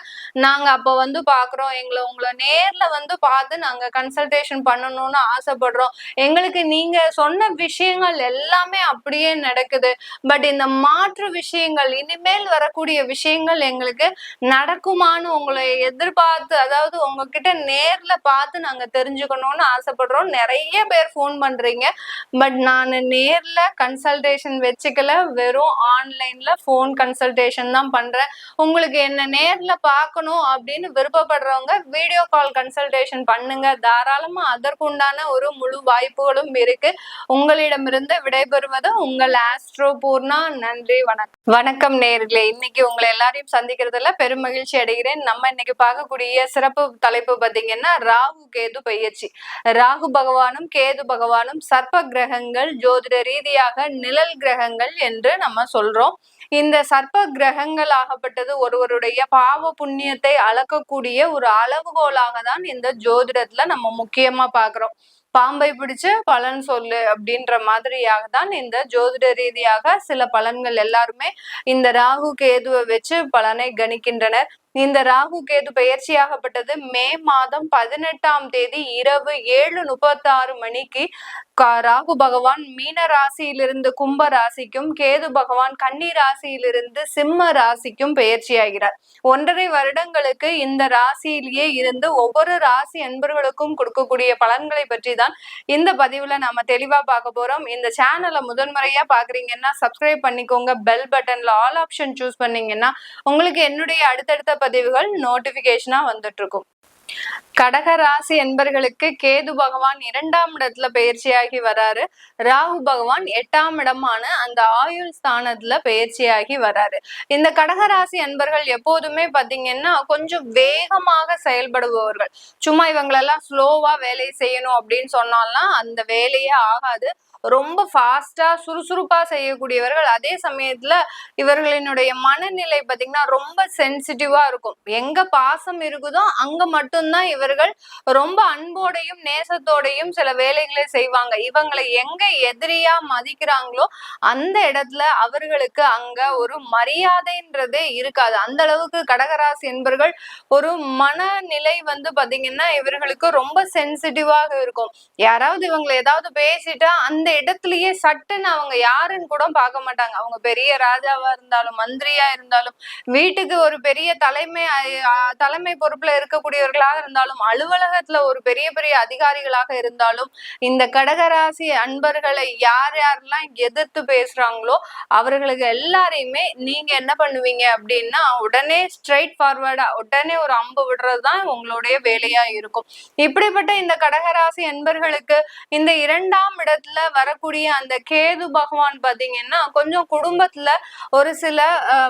Speaker 1: நாங்க அப்ப வந்து பாக்குறோம், உங்களை நேர்ல வந்து பார்த்து நாங்க கன்சல்டேஷன் பண்ணணும்னு ஆசைப்படுறோம். எங்களுக்கு நீங்க சொன்ன விஷயங்கள் எல்லாமே அப்படியே நடக்குது. பட் இந்த மாற்று விஷயங்கள், இனிமேல் வரக்கூடிய விஷயங்கள் எங்களுக்கு நடக்குமான்னு உங்களை எதிர்பார்த்து, அதாவது உங்ககிட்ட நேர்ல பார்த்து நாங்க தெரிஞ்சுக்கணும்னு ஆசைப்படுறோம். நிறைய பேர் போன் பண்றீங்க. பட் நான் நேர்ல கன்சல்டேஷன் வச்சுக்கல, வெறும் ஆன்லைன்ல போன் கன்சல்டேஷன் தான் பண்றேன். உங்களுக்கு என்ன நேர்ல பார்க்கணும் அப்படின்னு விருப்பப்படுறவங்க வீடியோ கால் கன்சல்டேஷன் பண்ணுங்க தாராளமா. அதற்குண்டான ஒரு முழு வாய்ப்புகளும் இருக்கு. உங்களிடமிருந்து விடைபெறுவது உங்கள் ஆஸ்ட்ரோ பூர்ணா. நன்றி, வணக்கம். வணக்கம் நேர்களே, இன்னைக்கு உங்களை எல்லாரையும் சந்திக்கிறதுல பெரும் மகிழ்ச்சி அடைகிறேன். நம்ம இன்னைக்கு பார்க்கக்கூடிய சிறப்பு தலைப்பு பாத்தீங்கன்னா ராகு கேது பயிற்சி. ராகு பகவானும் கேது பகவானும் சர்ப்ப கிரகங்கள், ஜோதிட ரீதியாக நிழல் கிரகங்கள் என்று நம்ம சொல்றோம். இந்த சர்ப்ப கிரகங்கள் ஆகப்பட்டது ஒருவருடைய பாவ புண்ணியத்தை அளக்கக்கூடிய ஒரு அளவுகோலாக தான் இந்த ஜோதிடத்துல நம்ம முக்கியமா பாக்குறோம். பாம்பை பிடிச்சு பலன் சொல்லு அப்படின்ற மாதிரியாக தான் இந்த ஜோதிட ரீதியாக சில பலன்கள் எல்லாருமே இந்த ராகு கேதுவை வச்சு பலனை கணிக்கின்றனர். இந்த ராகு கேது பயிற்சியாகப்பட்டது மே மாதம் 18ஆம் தேதி இரவு 7:36 மணிக்கு ராகு பகவான் மீன ராசியிலிருந்து கும்ப ராசிக்கும், கேது பகவான் கன்னி ராசியிலிருந்து சிம்ம ராசிக்கும் பயிற்சியாகிறார். 1.5 வருடங்களுக்கு இந்த ராசியிலேயே இருந்து ஒவ்வொரு ராசி அன்பர்களுக்கும் கொடுக்கக்கூடிய பலன்களை பற்றி தான் இந்த பதிவுல நாம தெளிவா பார்க்க போறோம். இந்த சேனலை முதன்முறையா பாக்குறீங்கன்னா சப்ஸ்கிரைப் பண்ணிக்கோங்க. பெல் பட்டன்ல ஆல் ஆப்ஷன் சூஸ் பண்ணீங்கன்னா உங்களுக்கு என்னுடைய அடுத்தடுத்த பதிவுகள் நோட்டிபிகேஷனா வந்துட்டு இருக்கும். கடக ராசி என்பர்களுக்கு கேது பகவான் 2ஆம் இடத்துல பயிற்சியாகி வராரு. ராகு பகவான் 8ஆம் இடமான அந்த ஆயுள் ஸ்தானத்துல பயிற்சியாகி வராரு. இந்த கடக ராசி என்பர்கள் எப்போதுமே பாத்தீங்கன்னா கொஞ்சம் வேகமாக செயல்படுபவர்கள். சும்மா இவங்களெல்லாம் ஸ்லோவா வேலை செய்யணும் அப்படின்னு சொன்னாலாம் அந்த வேலையே ஆகாது. ரொம்ப ஃபாஸ்டா சுறுசுறுப்பா செய்யக்கூடியவர்கள். அதே சமயத்துல இவர்களினுடைய மனநிலை பாத்தீங்கன்னா ரொம்ப சென்சிட்டிவா இருக்கும். எங்க பாசம் இருக்குதோ அங்க மட்டும்தான் இவர்கள் ரொம்ப அன்போடையும் நேசத்தோடையும் சில வேலைகளை செய்வாங்க. இவங்களை எங்க எதிரியா மதிக்கிறாங்களோ அந்த இடத்துல அவர்களுக்கு அங்க ஒரு மரியாதைன்றதே இருக்காது. அந்த அளவுக்கு கடகராசி என்பர்கள் ஒரு மனநிலை வந்து பாத்தீங்கன்னா இவர்களுக்கு ரொம்ப சென்சிட்டிவாக இருக்கும். யாராவது இவங்களை ஏதாவது பேசிட்டா அந்த இடத்துலயே சட்டுன்னு அவங்க யாருன்னு கூட பார்க்க மாட்டாங்க. அவங்க பெரிய ராஜாவா இருந்தாலும் மந்திரியா இருந்தாலும் வீட்டுக்கு ஒரு பெரிய தலைமை பொறுப்புல இருக்கக்கூடியவர்களா அமைச்சராக இருந்தாலும், அலுவலகத்துல ஒரு பெரிய பெரிய அதிகாரிகளாக இருந்தாலும், இந்த கடகராசி அன்பர்களை யார் யாரெல்லாம் எதிர்த்து பேசுறாங்களோ அவர்களுக்கு எல்லாரையுமே நீங்க என்ன பண்ணுவீங்க அப்படின்னா, உடனே ஸ்ட்ரைட் ஃபார்வர்டா உடனே ஒரு அம்பு விடுறதுதான் உங்களுடைய வேலையா இருக்கும். இப்படிப்பட்ட இந்த கடகராசி அன்பர்களுக்கு இந்த 2ஆம் இடத்துல வரக்கூடிய அந்த கேது பகவான் பாத்தீங்கன்னா, கொஞ்சம் குடும்பத்துல ஒரு சில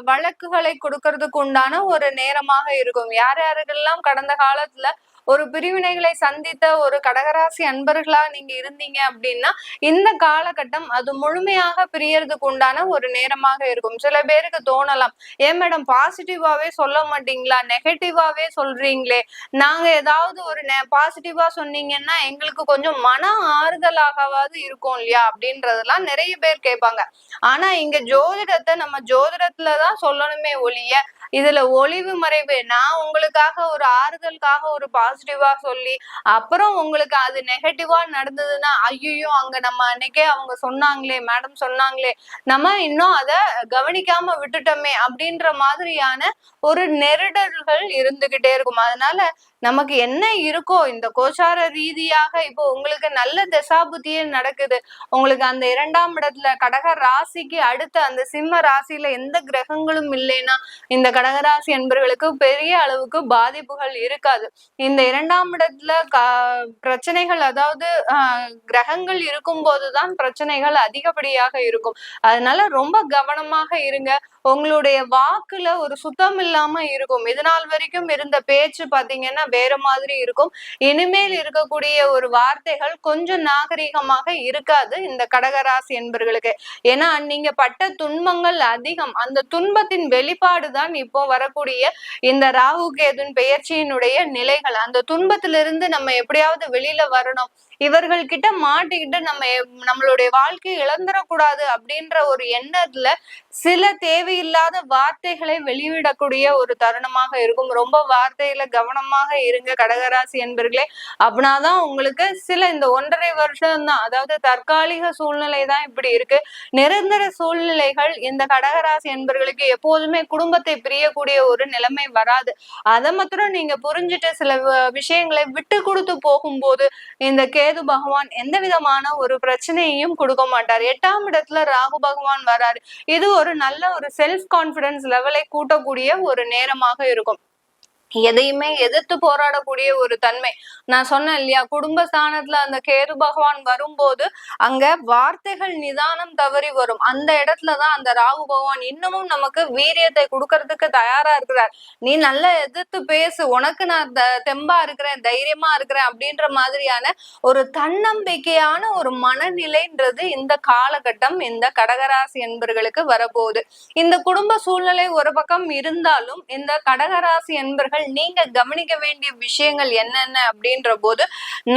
Speaker 1: வழக்குகளை கொடுக்கறதுக்கு உண்டான ஒரு நேரமாக இருக்கும். யார் யாருக்கெல்லாம் கடந்த காலத்துல ஒரு பிரிவினைகளை சந்தித்த ஒரு கடகராசி அன்பர்களா நீங்க இருந்தீங்க அப்படின்னா, இந்த காலகட்டம் அது முழுமையாக பிரியறதுக்கு உண்டான ஒரு நேரமாக இருக்கும். சில பேருக்கு தோணலாம், ஏன் மேடம் பாசிட்டிவாவே சொல்ல மாட்டீங்களா, நெகட்டிவாவே சொல்றீங்களே, நாங்க ஏதாவது ஒரு பாசிட்டிவா சொன்னீங்கன்னா எங்களுக்கு கொஞ்சம் மன ஆறுதலாகவாது இருக்கும் இல்லையா அப்படின்றதெல்லாம் நிறைய பேர் கேட்பாங்க. ஆனா இங்க ஜோதிடத்தை நம்ம ஜோதிடத்துலதான் சொல்லணுமே ஒழிய, இதுல ஒளிவு மறைவு நான் உங்களுக்காக ஒரு ஆறுதலுக்காக ஒரு பாசிட்டிவா சொல்லி அப்புறம் உங்களுக்கு அது நெகட்டிவா நடந்ததுன்னா, ஐயோ அங்க நம்ம அன்னைக்கே அவங்க சொன்னாங்களே, மேடம் சொன்னாங்களே, நம்ம இன்னும் அத கவனிக்காம விட்டுட்டோமே அப்படின்ற மாதிரியான ஒரு நெருடல்கள் இருந்துகிட்டே இருக்கும். அதனால நமக்கு என்ன இருக்கோ இந்த கோச்சார ரீதியாக இப்போ உங்களுக்கு நல்ல தசாபுத்தியே நடக்குது, உங்களுக்கு அந்த 2ஆம் இடத்துல கடக ராசிக்கு அடுத்த அந்த சிம்ம ராசியில எந்த கிரகங்களும் இல்லைன்னா இந்த கடகராசி என்பவர்களுக்கு பெரிய அளவுக்கு பாதிப்புகள் இருக்காது. இந்த 2ஆம் இடத்துல பிரச்சனைகள், அதாவது கிரகங்கள் இருக்கும் போதுதான் பிரச்சனைகள் அதிகப்படியாக இருக்கும். அதனால ரொம்ப கவனமாக இருங்க. உங்களுடைய வாக்குல ஒரு சுத்தம் இல்லாம இருக்கும். இது நாள் வரைக்கும் இருந்த பேச்சு பாத்தீங்கன்னா வேற மாதிரி இருக்கும். இனிமேல் இருக்கக்கூடிய ஒரு வார்த்தைகள் கொஞ்சம் நாகரிகமாக இருக்காது இந்த கடகராசி என்பர்களுக்கு. ஏன்னா நீங்க பட்ட துன்பங்கள் அதிகம். அந்த துன்பத்தின் வெளிப்பாடுதான் இப்போ வரக்கூடிய இந்த ராகு கேதுன் பெயர்ச்சியினுடைய நிலைகள். அந்த துன்பத்திலிருந்து நம்ம எப்படியாவது வெளியில வரணும், இவர்கள் கிட்ட மாட்டிக்கிட்டு நம்மளுடைய வாழ்க்கையை இழந்துடக்கூடாது அப்படின்ற ஒரு எண்ணத்துல சில தேவையில்லாத வார்த்தைகளை வெளியிடக்கூடிய ஒரு தருணமாக இருக்கும். ரொம்ப வார்த்தையில கவனமாக இருங்க கடகராசி என்பர்களே. அப்படின்னாதான் உங்களுக்கு சில இந்த 1.5 வருஷம் தான், அதாவது தற்காலிக சூழ்நிலை தான் இப்படி இருக்கு. நிரந்தர சூழ்நிலைகள் இந்த கடகராசி என்பர்களுக்கு எப்போதுமே குடும்பத்தை பிரியக்கூடிய ஒரு நிலைமை வராது. அதை மாத்திரம் நீங்க புரிஞ்சுட்டு சில விஷயங்களை விட்டு கொடுத்து போகும்போது இந்த கேது பகவான் எந்த விதமான ஒரு பிரச்சனையையும் கொடுக்க மாட்டார். 8ஆம் இடத்துல ராகு பகவான் வராரு. இது ஒரு நல்ல ஒரு செல்ஃப் கான்பிடன்ஸ் லெவலை கூட்டக்கூடிய ஒரு நேரமாக இருக்கும். எதையுமே எதிர்த்து போராடக்கூடிய ஒரு தன்மை. நான் சொன்னேன் இல்லையா, குடும்பஸ்தானத்துல அந்த கேது பகவான் வரும்போது அங்க வார்த்தைகள் நிதானம் தவறி வரும். அந்த இடத்துலதான் அந்த ராகு பகவான் இன்னமும் நமக்கு வீரியத்தை கொடுக்கறதுக்கு தயாரா இருக்கிறார். நீ நல்லா எதிர்த்து பேசு, உனக்கு நான் தெம்பா இருக்கிறேன், தைரியமா இருக்கிறேன் அப்படின்ற மாதிரியான ஒரு தன்னம்பிக்கையான ஒரு மனநிலைன்றது இந்த காலகட்டம் இந்த கடகராசி என்பர்களுக்கு வரப்போகுது. இந்த குடும்ப சூழ்நிலை ஒரு பக்கம் இருந்தாலும் இந்த கடகராசி என்பர்கள் நீங்க கவனிக்க வேண்டிய விஷயங்கள் என்னென்ன அப்படின்ற போது,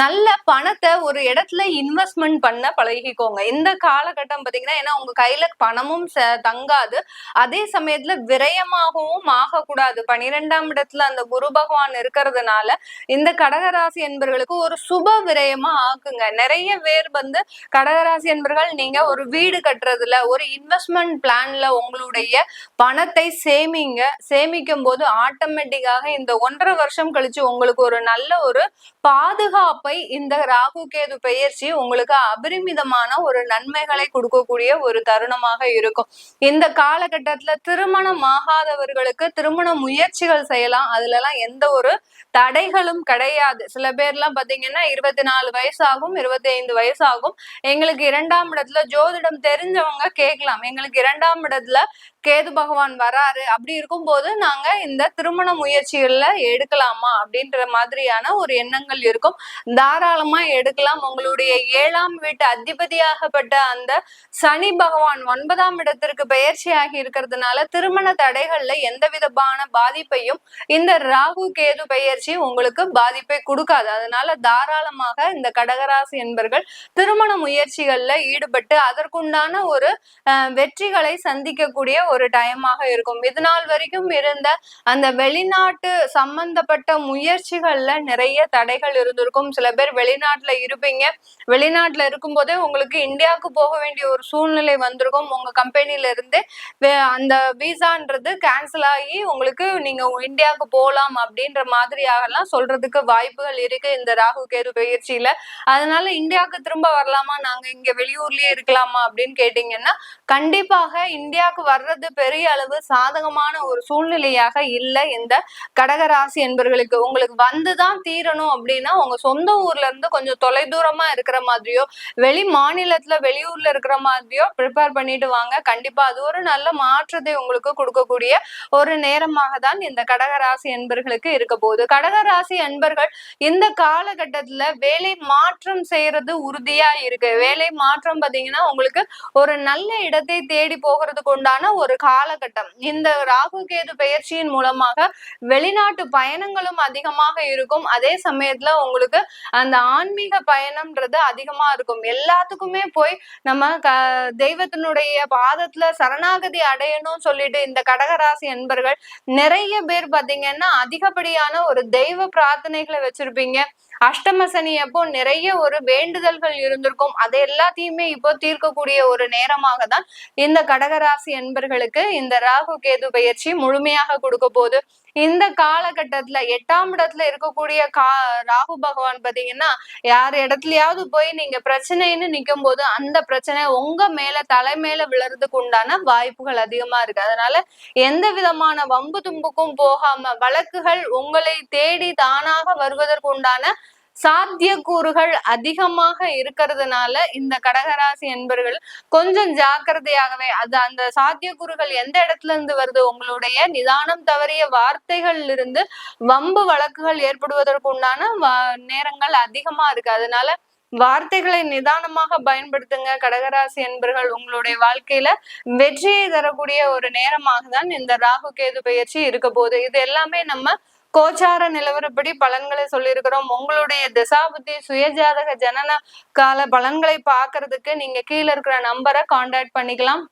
Speaker 1: நல்ல பணத்தை ஒரு இடத்துல இன்வெஸ்ட்மெண்ட் பண்ண பழகிக்கோங்க இந்த காலகட்டம் பாத்தீங்கன்னா. ஏன்னா உங்க கையில பணமும் தங்காது, அதே சமயத்துல விரயமாகவும் ஆகக்கூடாது. 12ஆம் இடத்துல அந்த குரு பகவான் இருக்கிறதுனால இந்த கடகராசி என்பர்களுக்கு ஒரு சுப விரயமா ஆக்குங்க. நிறைய பேர் கடகராசி என்பர்கள் நீங்க ஒரு வீடு கட்டுறதுல ஒரு இன்வெஸ்ட்மெண்ட் பிளான்ல உங்களுடைய பணத்தை சேமிங்க. சேமிக்கும் போது ஆட்டோமேட்டிக்காக இந்த 1.5 வருஷம் கழிச்சு உங்களுக்கு ஒரு நல்ல ஒரு பாதுகாப்பை இந்த ராகு கேது பெயர்ச்சி உங்களுக்கு அபரிமிதமான ஒரு நன்மைகளை கொடுக்கக்கூடிய ஒரு தருணமாக இருக்கும். இந்த காலகட்டத்துல திருமணம் ஆகாதவர்களுக்கு திருமண முயற்சிகள் செய்யலாம். அதுல எல்லாம் எந்த ஒரு தடைகளும் கிடையாது. சில பேர்லாம் பாத்தீங்கன்னா 24 வயசாகும், 25 வயசாகும், எங்களுக்கு 2ஆம் இடத்துல ஜோதிடம் தெரிஞ்சவங்க கேட்கலாம், எங்களுக்கு 2ஆம் இடத்துல கேது பகவான் வராரு, அப்படி இருக்கும்போது நாங்க இந்த திருமண முயற்சிகள்ல எடுக்கலாமா அப்படின்ற மாதிரியான ஒரு எண்ணங்கள் இருக்கும். தாராளமா எடுக்கலாம். உங்களுடைய 7ஆம் வீட்டு அதிபதியாகப்பட்ட அந்த சனி பகவான் 9ஆம் இடத்திற்கு பெயர்ச்சியாகி இருக்கிறதுனால திருமண தடைகள்ல எந்த விதமான பாதிப்பையும் இந்த ராகு கேது பெயர்ச்சி உங்களுக்கு பாதிப்பை கொடுக்காது. அதனால தாராளமாக இந்த கடகராசி என்பர்கள் திருமண முயற்சிகள்ல ஈடுபட்டு அதற்குண்டான ஒரு வெற்றிகளை சந்திக்கக்கூடிய ஒரு டைமாக இருக்கும். இது நாள் வரைக்கும் இருந்த அந்த வெளிநாட்டு சம்பந்தப்பட்ட முயற்சிகள்ல நிறைய தடைகள் இருந்திருக்கும். சில பேர் வெளிநாட்டுல இருப்பீங்க, வெளிநாட்டுல இருக்கும் போதே உங்களுக்கு இந்தியாவுக்கு போக வேண்டிய ஒரு சூழ்நிலை வந்திருக்கும். உங்க கம்பெனில இருந்து அந்த விசான்றது கேன்சல் ஆகி உங்களுக்கு நீங்க இந்தியாவுக்கு போகலாம் அப்படின்ற மாதிரியாகலாம் சொல்றதுக்கு வாய்ப்புகள் இருக்கு இந்த ராகு கேது பயிற்சியில. அதனால இந்தியாவுக்கு திரும்ப வரலாமா, நாங்க இங்க வெளியூர்லயே இருக்கலாமா அப்படின்னு கேட்டீங்கன்னா, கண்டிப்பாக இந்தியாவுக்கு வர்றது பெரிய அளவு சாதகமான ஒரு சூழ்நிலையாக இல்லை இந்த கடகராசி என்பர்களுக்கு. உங்களுக்கு வந்துதான் தீரணும் அப்படின்னா உங்க சொந்த ஊர்ல இருந்து கொஞ்சம் தொலைதூரமா இருக்கிற மாதிரியோ, வெளி மாநிலத்துல வெளியூர்ல இருக்கிற மாதிரியோ ப்ரிப்பேர் பண்ணிட்டு வாங்க. கண்டிப்பா அது ஒரு நல்ல மாற்றத்தை உங்களுக்கு கொடுக்கக்கூடிய ஒரு நேரமாக தான் இந்த கடகராசி என்பர்களுக்கு இருக்க போகுது. கடகராசி என்பர்கள் இந்த காலகட்டத்துல வேலை மாற்றம் செய்யறது உறுதியா இருக்கு. வேலை மாற்றம் பாத்தீங்கன்னா உங்களுக்கு ஒரு நல்ல இடத்தை தேடி போகிறதுக்கு உண்டான ஒரு காலகட்டம். இந்த ராகு கேது பயிற்சியின் மூலமாக வெளிநாட்டு பயணங்களும் அதிகமாக இருக்கும். அதே சமயத்துல உங்களுக்கு அந்த ஆன்மீக பயணம்ன்றது அதிகமா இருக்கும். எல்லாத்துக்குமே போய் நம்ம தெய்வத்தினுடைய பாதத்துல சரணாகதி அடையணும்னு சொல்லிட்டு இந்த கடகராசி என்பர்கள் நிறைய பேர் பாத்தீங்கன்னா அதிகப்படியான ஒரு தெய்வ பிரார்த்தனைகளை வச்சிருப்பீங்க. அஷ்டம சனி அப்போ நிறைய ஒரு வேண்டுதல்கள் இருந்திருக்கும். அது எல்லாத்தையுமே இப்போ தீர்க்கக்கூடிய ஒரு நேரமாக தான் இந்த கடகராசி என்பர்களுக்கு இந்த ராகு கேது பயிற்சி முழுமையாக கொடுக்க போகுது. இந்த காலகட்டத்துல 8ஆம் இடத்துல இருக்கக்கூடிய ராகு பகவான் பாத்தீங்கன்னா யார் இடத்துலயாவது போய் நீங்க பிரச்சனைன்னு நிக்கும் போது அந்த பிரச்சனை உங்க மேல தலைமையில விழறதுக்கு உண்டான வாய்ப்புகள் அதிகமா இருக்கு. அதனால எந்த விதமான வம்பு தும்புக்கும் போகாம வழக்குகள் உங்களை தேடி தானாக வருவதற்கு உண்டான சாத்தியக்கூறுகள் அதிகமாக இருக்கிறதுனால இந்த கடகராசி என்பர்கள் கொஞ்சம் ஜாக்கிரதையாகவே அந்த சாத்தியக்கூறுகள் எந்த இடத்துல இருந்து வருது, உங்களுடைய நிதானம் தவறிய வார்த்தைகள் இருந்து வம்பு வழக்குகள் ஏற்படுவதற்கு உண்டான நேரங்கள் அதிகமா இருக்கு. அதனால வார்த்தைகளை நிதானமாக பயன்படுத்துங்க. கடகராசி என்பர்கள் உங்களுடைய வாழ்க்கையில வெற்றியை தரக்கூடிய ஒரு நேரமாக தான் இந்த ராகு கேது பயிற்சி இருக்க போகுது. இது எல்லாமே நம்ம கோச்சார நிலவரப்படி பலன்களை சொல்லியிருக்கிறோம். உங்களுடைய திசாபுத்தி சுயஜாதக ஜனன கால பலன்களை பாக்குறதுக்கு நீங்க கீழே இருக்கிற நம்பரை கான்டாக்ட் பண்ணிக்கலாம்.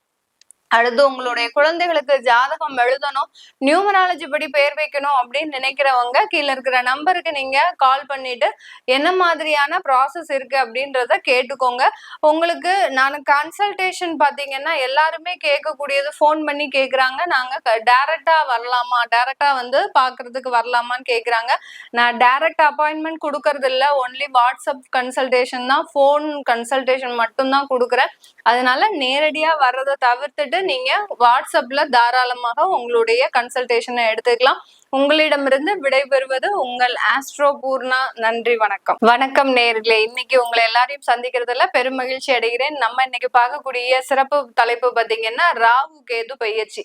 Speaker 1: அடுத்து உங்களுடைய குழந்தைகளுக்கு ஜாதகம் எழுதணும், நியூமராலஜி படி பெயர் வைக்கணும் அப்படின்னு நினைக்கிறவங்க கீழே இருக்கிற நம்பருக்கு நீங்க கால் பண்ணிட்டு என்ன மாதிரியான ப்ராசஸ் இருக்கு அப்படின்றத கேட்டுக்கோங்க. உங்களுக்கு நான் கன்சல்டேஷன் பாத்தீங்கன்னா எல்லாருமே கேட்கக்கூடியது, ஃபோன் பண்ணி கேக்குறாங்க, நாங்க டைரக்டா வரலாமா, டைரக்டா வந்து பாக்குறதுக்கு வரலாமான்னு கேக்குறாங்க. நான் டைரக்ட் அப்பாயின்மெண்ட் கொடுக்கறது இல்ல, ஒன்லி வாட்ஸ்அப் கன்சல்டேஷன் தான், ஃபோன் கன்சல்டேஷன் மட்டும் தான் கொடுக்குறேன். அதனால நேரடியா வர்றதை தவிர்த்துட்டு நீங்க வாட்ஸ்அப்ல தாராளமாக உங்களுடைய கன்சல்டேஷனை எடுத்துக்கலாம். உங்களிடமிருந்து விடைபெறுவது உங்கள் ஆஸ்ட்ரோ பூர்ணா. நன்றி, வணக்கம். வணக்கம் நேயர்களே, இன்னைக்கு உங்களை எல்லாரையும் சந்திக்கிறதுல பெரும் மகிழ்ச்சி அடைகிறேன். நம்ம இன்னைக்கு பார்க்கக்கூடிய சிறப்பு தலைப்பு பாத்தீங்கன்னா ராகு கேது பயிற்சி.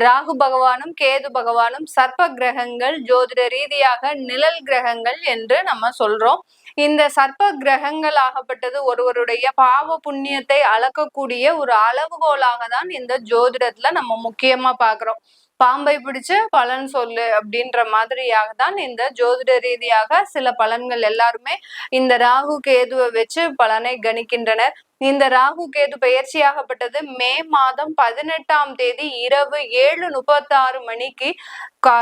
Speaker 1: ராகு பகவானும் கேது பகவானும் சர்ப்ப கிரகங்கள், ஜோதிட ரீதியாக நிழல் கிரகங்கள் என்று நம்ம சொல்றோம். இந்த சர்ப்ப கிரகங்கள் ஆகப்பட்டது ஒருவருடைய பாவ புண்ணியத்தை அளக்கக்கூடிய ஒரு அளவுகோலாக தான் இந்த ஜோதிடத்துல நம்ம முக்கியமா பாக்குறோம். பாம்பை பிடிச்சு பலன் சொல்லு அப்படின்ற மாதிரியாக தான் இந்த ஜோதிட ரீதியாக சில பலன்கள் எல்லாருமே இந்த ராகு கேதுவை வச்சு பலனை கணிக்கின்றனர். இந்த ராகு கேது பயிற்சியாகப்பட்டது மே மாதம் 18ஆம் தேதி இரவு 7:36 மணிக்கு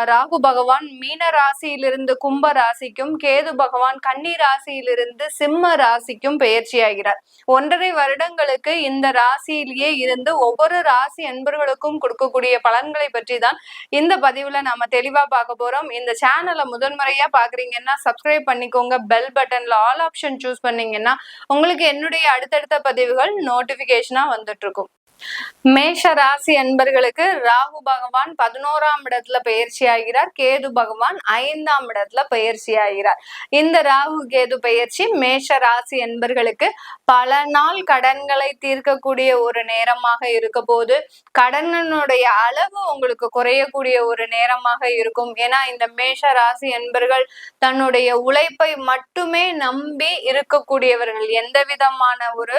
Speaker 1: ராகு பகவான் மீன ராசியிலிருந்து கும்ப ராசிக்கும், கேது பகவான் கன்னி ராசியிலிருந்து சிம்ம ராசிக்கும் பயிற்சியாகிறார். 1.5 வருடங்களுக்கு இந்த ராசியிலேயே இருந்து ஒவ்வொரு ராசி அன்பர்களுக்கும் கொடுக்கக்கூடிய பலன்களை பற்றி தான் இந்த பதிவுல நாம தெளிவா பார்க்க போறோம். இந்த சேனலை முதன்முறையா பாக்குறீங்கன்னா சப்ஸ்கிரைப் பண்ணிக்கோங்க. பெல் பட்டன்ல ஆல் ஆப்ஷன் சூஸ் பண்ணீங்கன்னா உங்களுக்கு என்னுடைய அடுத்தடுத்த பதிவுகள் நோட்டிபிகேஷனா வந்துட்டு இருக்கும். மேஷ ராசி அன்பர்களுக்கு ராகு பகவான் 11ஆம் இடத்துல பயிற்சி ஆகிறார், கேது பகவான் 5ஆம் இடத்துல பயிற்சி ஆகிறார். இந்த ராகு கேது பயிற்சி மேஷ ராசி அன்பர்களுக்கு பல நாள் கடன்களை தீர்க்கக்கூடிய ஒரு நேரமாக இருக்க போது, கடனுடைய அளவு உங்களுக்கு குறையக்கூடிய ஒரு நேரமாக இருக்கும். ஏன்னா இந்த மேஷ ராசி அன்பர்கள் தன்னுடைய உழைப்பை மட்டுமே நம்பி இருக்கக்கூடியவர்கள், எந்த விதமான ஒரு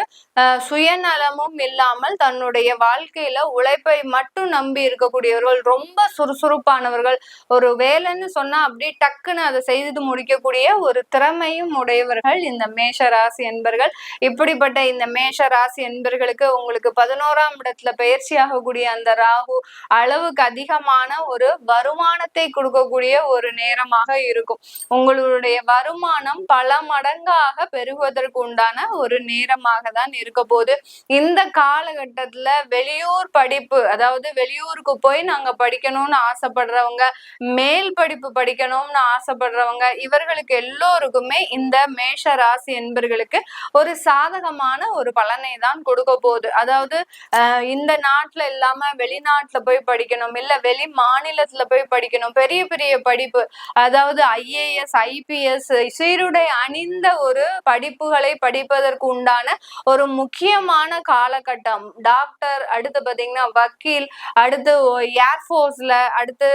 Speaker 1: சுயநலமும் இல்லாமல் தன்னுடைய தங்களுடைய வாழ்க்கையில உழைப்பை மட்டும் நம்பி இருக்கக்கூடியவர்கள், ரொம்ப சுறுசுறுப்பானவர்கள். ஒரு வேலைன்னு சொன்னா அப்படியே டக்குன்னு அதை செய்து முடிக்கக்கூடிய ஒரு திறமையும் உடையவர்கள் இந்த மேஷ ராசி என்பர்கள். இப்படிப்பட்ட இந்த மேஷ ராசி என்பர்களுக்கு உங்களுக்கு 11ஆம் இடத்துல பயிற்சி ஆகக்கூடிய அந்த ராகு அளவுக்கு அதிகமான ஒரு வருமானத்தை கொடுக்கக்கூடிய ஒரு நேரமாக இருக்கும். உங்களுடைய வருமானம் பல மடங்காக பெருகுவதற்கு உண்டான ஒரு நேரமாக தான் இருக்க போது. இந்த காலகட்டத்துல வெளியூர் படிப்பு, அதாவது வெளியூருக்கு போய் நாங்க படிக்கணும்னு ஆசைப்படுறவங்க, மேல் படிப்பு படிக்கணும்னு ஆசைப்படுறவங்க, இவர்களுக்கு எல்லோருக்குமே இந்த மேஷ ராசி என்பர்களுக்கு ஒரு சாதகமான ஒரு பலனை தான் கொடுக்க போகுது. அதாவது இந்த நாட்டுல இல்லாம வெளிநாட்டுல போய் படிக்கணும், இல்ல வெளி மாநிலத்துல போய் படிக்கணும், பெரிய பெரிய படிப்பு, அதாவது IAS IPS சீருடை அணிந்த ஒரு படிப்புகளை படிப்பதற்கு உண்டான ஒரு முக்கியமான காலகட்டம். டாக்டர், அடுத்து பாத்தீங்கன்னா வக்கீல், அடுத்து ஏர்போர்ஸ்ல, அடுத்து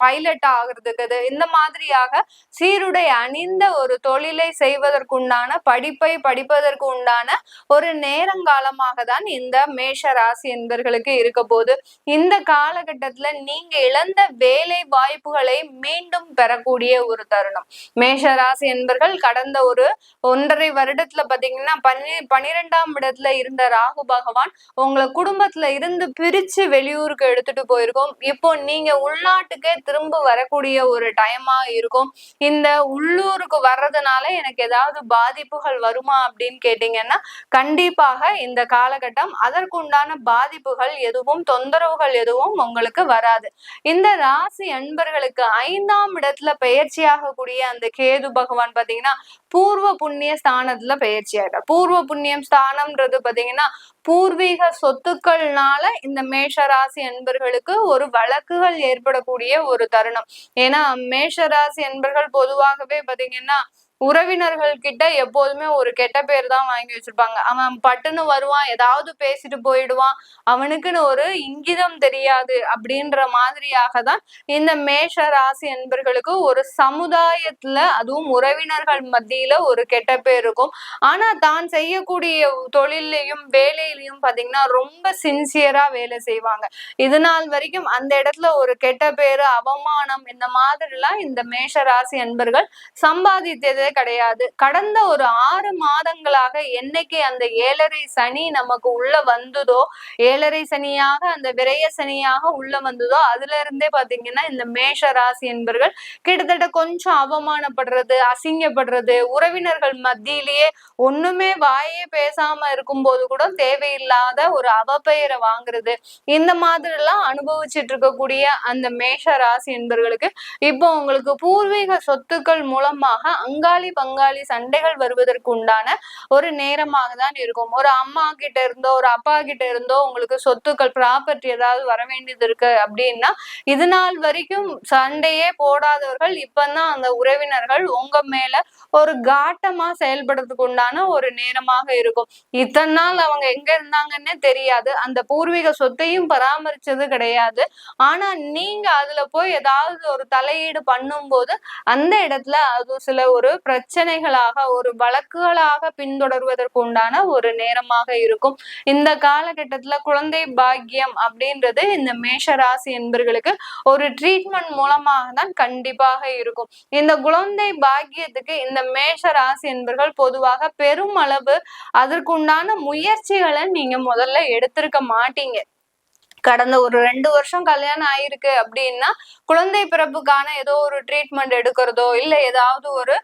Speaker 1: பைலட் ஆகுறதுக்கு, இந்த மாதிரியாக சீருடை அணிந்த ஒரு தொழிலை செய்வதற்குண்டான படிப்பை படிப்பதற்கு உண்டான ஒரு நேரங்காலமாக தான் இந்த மேஷ ராசி என்பர்களுக்கு இருக்க போது. இந்த காலகட்டத்துல நீங்க இழந்த வேலை வாய்ப்புகளை மீண்டும் பெறக்கூடிய ஒரு தருணம். மேஷ ராசி என்பர்கள் கடந்த ஒரு 1.5 வருடத்துல பாத்தீங்கன்னா 12ஆம் இடத்துல இருந்த ராகு பகவான் உங்களை குடும்பத்துல இருந்து பிரிச்சு வெளியூருக்கு எடுத்துட்டு போயிருக்கும். இப்போ நீங்க உள்நாட்டுக்கே திரும்ப வரக்கூடிய ஒரு டைமா இருக்கும். இந்த உள்ளூருக்கு வர்றதுனால எனக்கு ஏதாவது பாதிப்புகள் வருமா அப்படின்னு கேட்டீங்கன்னா கண்டிப்பாக இந்த காலகட்டம் அதற்குண்டான பாதிப்புகள் எதுவும், தொந்தரவுகள் எதுவும் உங்களுக்கு வராது. இந்த ராசி அன்பர்களுக்கு 5ஆம் இடத்துல பயிற்சியாகக்கூடிய அந்த கேது பகவான் பாத்தீங்கன்னா பூர்வ புண்ணிய ஸ்தானத்துல பயிற்சி ஆயிட்டார். பூர்வ புண்ணியம் ஸ்தானம்ன்றது பாத்தீங்கன்னா பூர்வீக சொத்துக்கள்னால இந்த மேஷ ராசி அன்பர்களுக்கு ஒரு வழக்குகள் ஏற்படக்கூடிய ஒரு தருணம். ஏன்னா மேஷ ராசி அன்பர்கள் பொதுவாகவே பாத்தீங்கன்னா உறவினர்கள் கிட்ட எப்போதுமே ஒரு கெட்ட பேர் தான் வாங்கி வச்சிருப்பாங்க. அவன் பட்டுன்னு வருவான், ஏதாவது பேசிட்டு போயிடுவான், அவனுக்குன்னு ஒரு இங்கிதம் தெரியாது அப்படின்ற மாதிரியாக தான் இந்த மேஷ ராசி என்பர்களுக்கு ஒரு சமுதாயத்துல, அதுவும் உறவினர்கள் மத்தியில ஒரு கெட்ட பேர் இருக்கும். ஆனா தான் செய்யக்கூடிய தொழிலையும் வேலையிலையும் பாத்தீங்கன்னா ரொம்ப சின்சியரா வேலை செய்வாங்க. இது நாள் வரைக்கும் அந்த இடத்துல ஒரு கெட்ட பேரு, அவமானம், இந்த மாதிரி எல்லாம் இந்த மேஷ ராசி என்பர்கள் சம்பாதித்ததே கிடையாது. கடந்த ஒரு 6 மாதங்களாக என்னைக்கு அந்த 7.5 சனி நமக்கு உள்ள வந்ததோ, 7.5 சனியாக அந்த விரய சனியாக உள்ள வந்ததோ, அதுல இருந்தே பாத்தீங்கன்னா இந்த மேஷ ராசி என்பர்கள் கிட்டத்தட்ட கொஞ்சம் அவமானப்படுறது, அசிங்கப்படுறது, உறவினர்கள் மத்தியிலேயே ஒண்ணுமே வாயே பேசாம இருக்கும்போது கூட தேவையில்லாத ஒரு அவப்பெயரை வாங்குறது, இந்த மாதிரி எல்லாம் அனுபவிச்சுட்டு இருக்கக்கூடிய அந்த மேஷ ராசி என்பர்களுக்கு இப்போ உங்களுக்கு பூர்வீக சொத்துக்கள் மூலமாக அங்காளி பங்காளி சண்டைகள் வருவதற்கு உண்டான ஒரு நேரமாக தான் இருக்கும். ஒரு அம்மா கிட்ட இருந்தோ, ஒரு அப்பா கிட்ட இருந்தோ உங்களுக்கு சொத்துக்கள், ப்ராப்பர்ட்டி ஏதாவது வர வேண்டியது இருக்கு அப்படின்னா, இது நாள் வரைக்கும் சண்டையே போடாதவர்கள் இப்பதான் அந்த உறவினர்கள் உங்க மேல ஒரு காட்டமா செயல்படுறதுக்கு உண்டான ஒரு நேரமாக இருக்கும். இத்தனை நாள் அவங்க எங்க இருந்தாங்கன்னே தெரியாது, அந்த பூர்வீக சொத்தையும் பராமரிச்சது கிடையாது. ஆனா நீங்க அதுல போய் ஏதாவது ஒரு தலையீடு பண்ணும் போது அந்த இடத்துல அது சில ஒரு பிரச்சனைகளாக, ஒரு வழக்குகளாக பின்தொடர்வதற்கு உண்டான ஒரு நேரமாக இருக்கும். இந்த காலகட்டத்துல குழந்தை பாக்கியம் அப்படின்றது இந்த மேஷ ராசி என்பர்களுக்கு ஒரு ட்ரீட்மெண்ட் மூலமாக தான் கண்டிப்பாக இருக்கும். இந்த குழந்தை பாக்கியத்துக்கு இந்த மேஷ ராசி என்பர்கள் பொதுவாக பெருமளவு அதற்குண்டான முயற்சிகளை நீங்க முதல்ல எடுத்திருக்க மாட்டீங்க. கடந்த ஒரு 2 வருஷம் கல்யாணம் ஆயிருக்கு அப்படின்னா குழந்தை பிறப்புக்கான ஏதோ ஒரு ட்ரீட்மெண்ட் எடுக்கிறதோ, இல்ல ஏதாவது ஒரு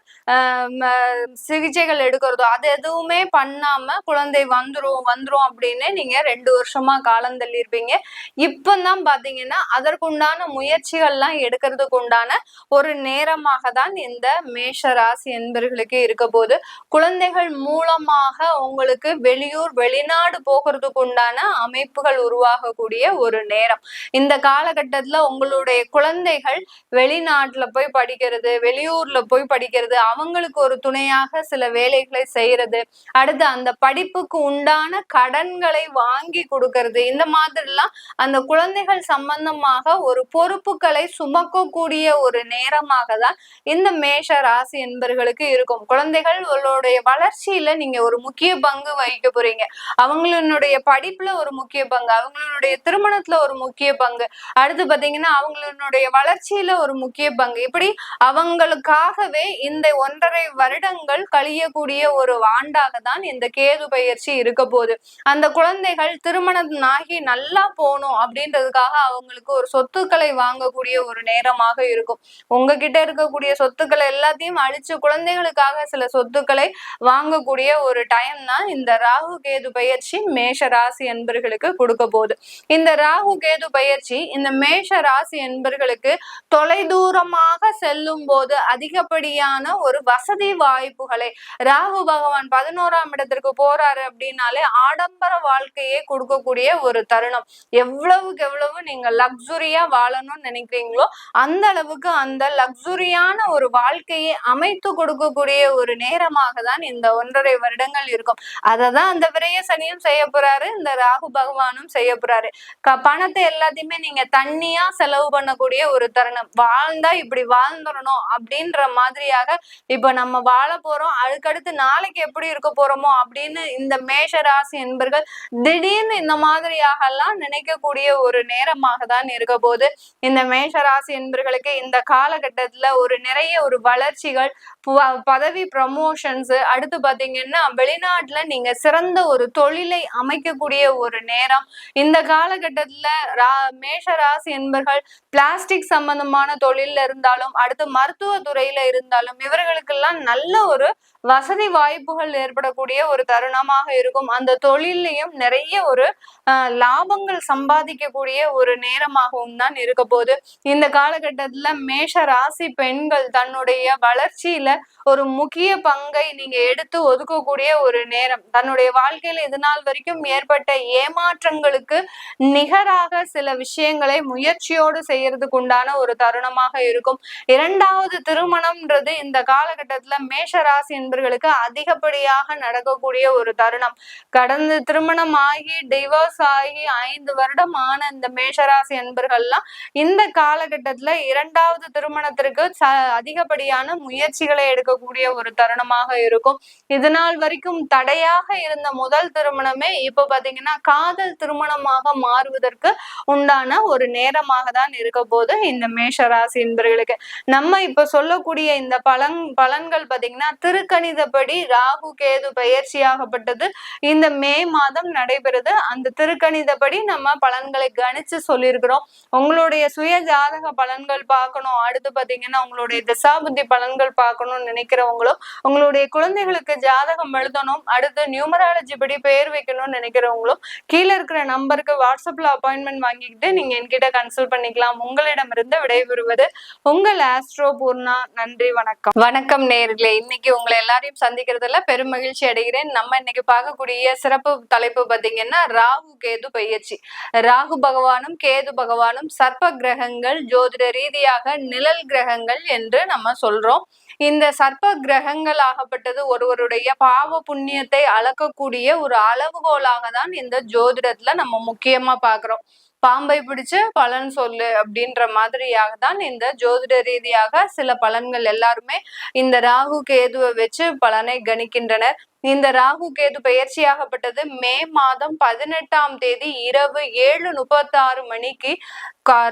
Speaker 1: சிகிச்சைகள் எடுக்கிறதோ, அது எதுவுமே பண்ணாம குழந்தை வந்துரும் அப்படின்னு நீங்க 2 வருஷமா காலம் தள்ளியிருப்பீங்க. இப்பதான் பாத்தீங்கன்னா அதற்குண்டான முயற்சிகள்லாம் எடுக்கிறதுக்கு உண்டான ஒரு நேரமாக தான் இந்த மேஷ ராசி என்பர்களுக்கு இருக்க போது. குழந்தைகள் மூலமாக உங்களுக்கு வெளியூர் வெளிநாடு போகிறதுக்கு உண்டான அமைப்புகள் உருவாகக்கூடிய ஒரு நேரம். இந்த காலகட்டத்துல உங்களுடைய குழந்தைகள் வெளிநாட்டுல போய் படிக்கிறது, வெளியூர்ல போய் படிக்கிறது, அவங்களுக்கு ஒரு துணையாக சில வேலைகளை செய்யறது, அடுத்து அந்த படிப்புக்கு உண்டான கடன்களை வாங்கி கொடுக்கறது, இந்த மாதிரிலாம் அந்த குழந்தைகள் சம்பந்தமாக ஒரு பொறுப்புகளை சுமக்கக்கூடிய ஒரு நேரமாக தான் இந்த மேஷ ராசி என்பர்களுக்கு இருக்கும். குழந்தைகளுடைய வளர்ச்சியில நீங்க ஒரு முக்கிய பங்கு வகிக்க போறீங்க. அவங்களுடைய படிப்புல ஒரு முக்கிய பங்கு, அவங்களுடைய திருமணத்துல ஒரு முக்கிய பங்கு, அடுத்து பாத்தீங்கன்னா அவங்களுடைய வளர்ச்சியில ஒரு முக்கிய பங்கு, இப்படி அவங்களுக்காகவே இந்த 1.5 வருடங்கள் கழியக்கூடிய ஒரு ஆண்டாக தான் இந்த கேது பயிற்சி இருக்க போகுது. அந்த குழந்தைகள் திருமணம் ஆகி நல்லா போகணும் அப்படின்றதுக்காக அவங்களுக்கு ஒரு சொத்துக்களை வாங்கக்கூடிய ஒரு நேரமாக இருக்கும். உங்ககிட்ட இருக்கக்கூடிய சொத்துக்களை எல்லாத்தையும் அழிச்சு குழந்தைகளுக்காக சில சொத்துக்களை வாங்கக்கூடிய ஒரு டைம் தான் இந்த ராகு கேது பயிற்சி மேஷ ராசி என்பர்களுக்கு கொடுக்க போகுது. இந்த ராகு கேது பயிற்சி இந்த மேஷ ராசி என்பர்களுக்கு தொலைதூரமாக செல்லும் போது அதிகப்படியான ஒரு வசதி வாய்ப்புகளை, ராகு பகவான் 11ஆம் இடத்திற்கு போறாரு அப்படின்னாலே ஆடம்பர வாழ்க்கையை கொடுக்கக்கூடிய ஒரு தருணம். எவ்வளவுக்கு எவ்வளவு நீங்க லக்ஸுரியா வாழணும்னு நினைக்கிறீங்களோ அந்த அளவுக்கு அந்த லக்ஸுரியான ஒரு வாழ்க்கையை அமைத்து கொடுக்கக்கூடிய ஒரு நேரமாக தான் இந்த 1.5 வருடங்கள் இருக்கும். அததான் அந்த விரய சனியும் செய்ய போறாரு, இந்த ராகு பகவானும் செய்ய போறாரு. பணத்தை எல்லாத்தையுமே நீங்க தண்ணியா செலவு பண்ணக்கூடிய ஒரு தருணம். வாழ்ந்தா இப்படி வாழ்ந்துடணும் அப்படின்ற மாதிரியாக இப்ப நம்ம வாழ போறோம், அதுக்கடுத்து நாளைக்கு எப்படி இருக்க போறோமோ அப்படின்னு இந்த மேஷ ராசி என்பர்கள் திடீர்னு இந்த மாதிரியாக எல்லாம் நினைக்கக்கூடிய ஒரு நேரமாக தான் இருக்க போது. இந்த மேஷ ராசி என்பர்களுக்கு இந்த காலகட்டத்துல நிறைய ஒரு வளர்ச்சிகள், பதவி ப்ரமோஷன்ஸ், அடுத்து பாத்தீங்கன்னா வெளிநாட்டுல நீங்க சிறந்த ஒரு தொழிலை அமைக்கக்கூடிய ஒரு நேரம். இந்த காலகட்டத்துல மேஷ ராசி என்பர்கள் பிளாஸ்டிக் சம்பந்தமான தொழில இருந்தாலும், அடுத்து மருத்துவ துறையில இருந்தாலும் இவர்களுக்கெல்லாம் நல்ல ஒரு வசதி வாய்ப்புகள் ஏற்படக்கூடிய ஒரு தருணமாக இருக்கும். அந்த தொழிலையும் நிறைய ஒரு லாபங்கள் சம்பாதிக்கக்கூடிய ஒரு நேரமாகவும் தான் இருக்க போகுது. இந்த காலகட்டத்துல மேஷ ராசி பெண்கள் தன்னுடைய வளர்ச்சியில ஒரு முக்கிய பங்கை நீங்க எடுத்து ஒதுக்கக்கூடிய ஒரு நேரம். தன்னுடைய வாழ்க்கையில இது நாள் வரைக்கும் ஏற்பட்ட ஏமாற்றங்களுக்கு நிகராக சில விஷயங்களை முயற்சியோடு செய்யறதுக்கு உண்டான ஒரு தருணமாக இருக்கும். 2வது திருமணம்ன்றது இந்த காலகட்டத்துல மேஷ ராசி என்பர்களுக்கு அதிகப்படியாக நடக்கக்கூடிய ஒரு தருணம். கடந்த திருமணம் ஆகி டிவோர்ஸ் ஆகி 5 வருடம் ஆன இந்த மேஷராசி என்பர்கள்லாம் இந்த காலகட்டத்துல 2வது திருமணத்திற்கு அதிகப்படியான முயற்சிகளை எடுக்கக்கூடிய ஒரு தருணமாக இருக்கும். இது நாள் வரைக்கும் தடையாக இருந்த முதல் திருமணமே இப்ப பாத்தீங்கன்னா காதல் திருமணமாக மாறுவதற்கு உண்டான ஒரு நேரமாக தான் இருக்க போது இந்த மேஷராசி என்பர்களுக்கு. நம்ம இப்ப சொல்லக்கூடிய இந்த பலன்கள் பாத்தீங்கன்னா திருக்கணிதப்படி ராகு கேது பயிற்சியாகப்பட்டது இந்த மே மாதம் நடைபெறுது. அந்த திருக்கணிதப்படி நம்ம பலன்களை கணிச்சு சொல்லியிருக்கிறோம். உங்களுடைய சுய ஜாதக பலன்கள் பார்க்கணும், அடுத்து பாத்தீங்கன்னா உங்களுடைய திசாபுத்தி பலன்கள் பார்க்கணும்னு நினைக்கிறவங்களும், உங்களுடைய குழந்தைகளுக்கு ஜாதகம் எழுதணும், அடுத்து நியூமராலஜி படி பெயர் வைக்கணும்னு நினைக்கிறவங்களும் கீழே இருக்கிற நம்பருக்கு வாட்ஸ்அப்ல அப்பாயின்மெண்ட் வாங்கிக்கிட்டு நீங்க என்கிட்ட கன்சல்ட் பண்ணிக்கலாம். உங்களிடமிருந்து விடைபெறுவது உங்கள் ஆஸ்ட்ரோ பூர்ணா. நன்றி, வணக்கம். வணக்கம் நேயர்களே, இன்னைக்கு உங்களை எல்லாரையும் சந்திக்கிறதுல பெரும் மகிழ்ச்சி அடைகிறேன். நம்ம இன்னைக்கு பார்க்கக்கூடிய சிறப்பு தலைப்பு பாத்தீங்கன்னா ராகு கேது பயிற்சி. ராகு பகவானும் கேது பகவானும் சர்ப்ப கிரகங்கள், ஜோதிட ரீதியாக நிழல் கிரகங்கள் என்று நம்ம சொல்றோம். இந்த சர்ப்ப கிரகங்கள் ஆகப்பட்டது ஒருவருடைய பாவ புண்ணியத்தை அளக்கக்கூடிய ஒரு அளவுகோலாக தான் இந்த ஜோதிடத்துல நம்ம முக்கியமா பாக்குறோம். பாம்பை பிடிச்சு பலன் சொல்லு அப்படின்ற மாதிரியாக தான் இந்த ஜோதிட ரீதியாக சில பலன்கள் எல்லாருமே இந்த ராகு கேதுவை வச்சு பலனை கணிக்கின்றனர். இந்த ராகு கேது பயிற்சியாகப்பட்டது மே மாதம் 18ஆம் தேதி இரவு 7:36 மணிக்கு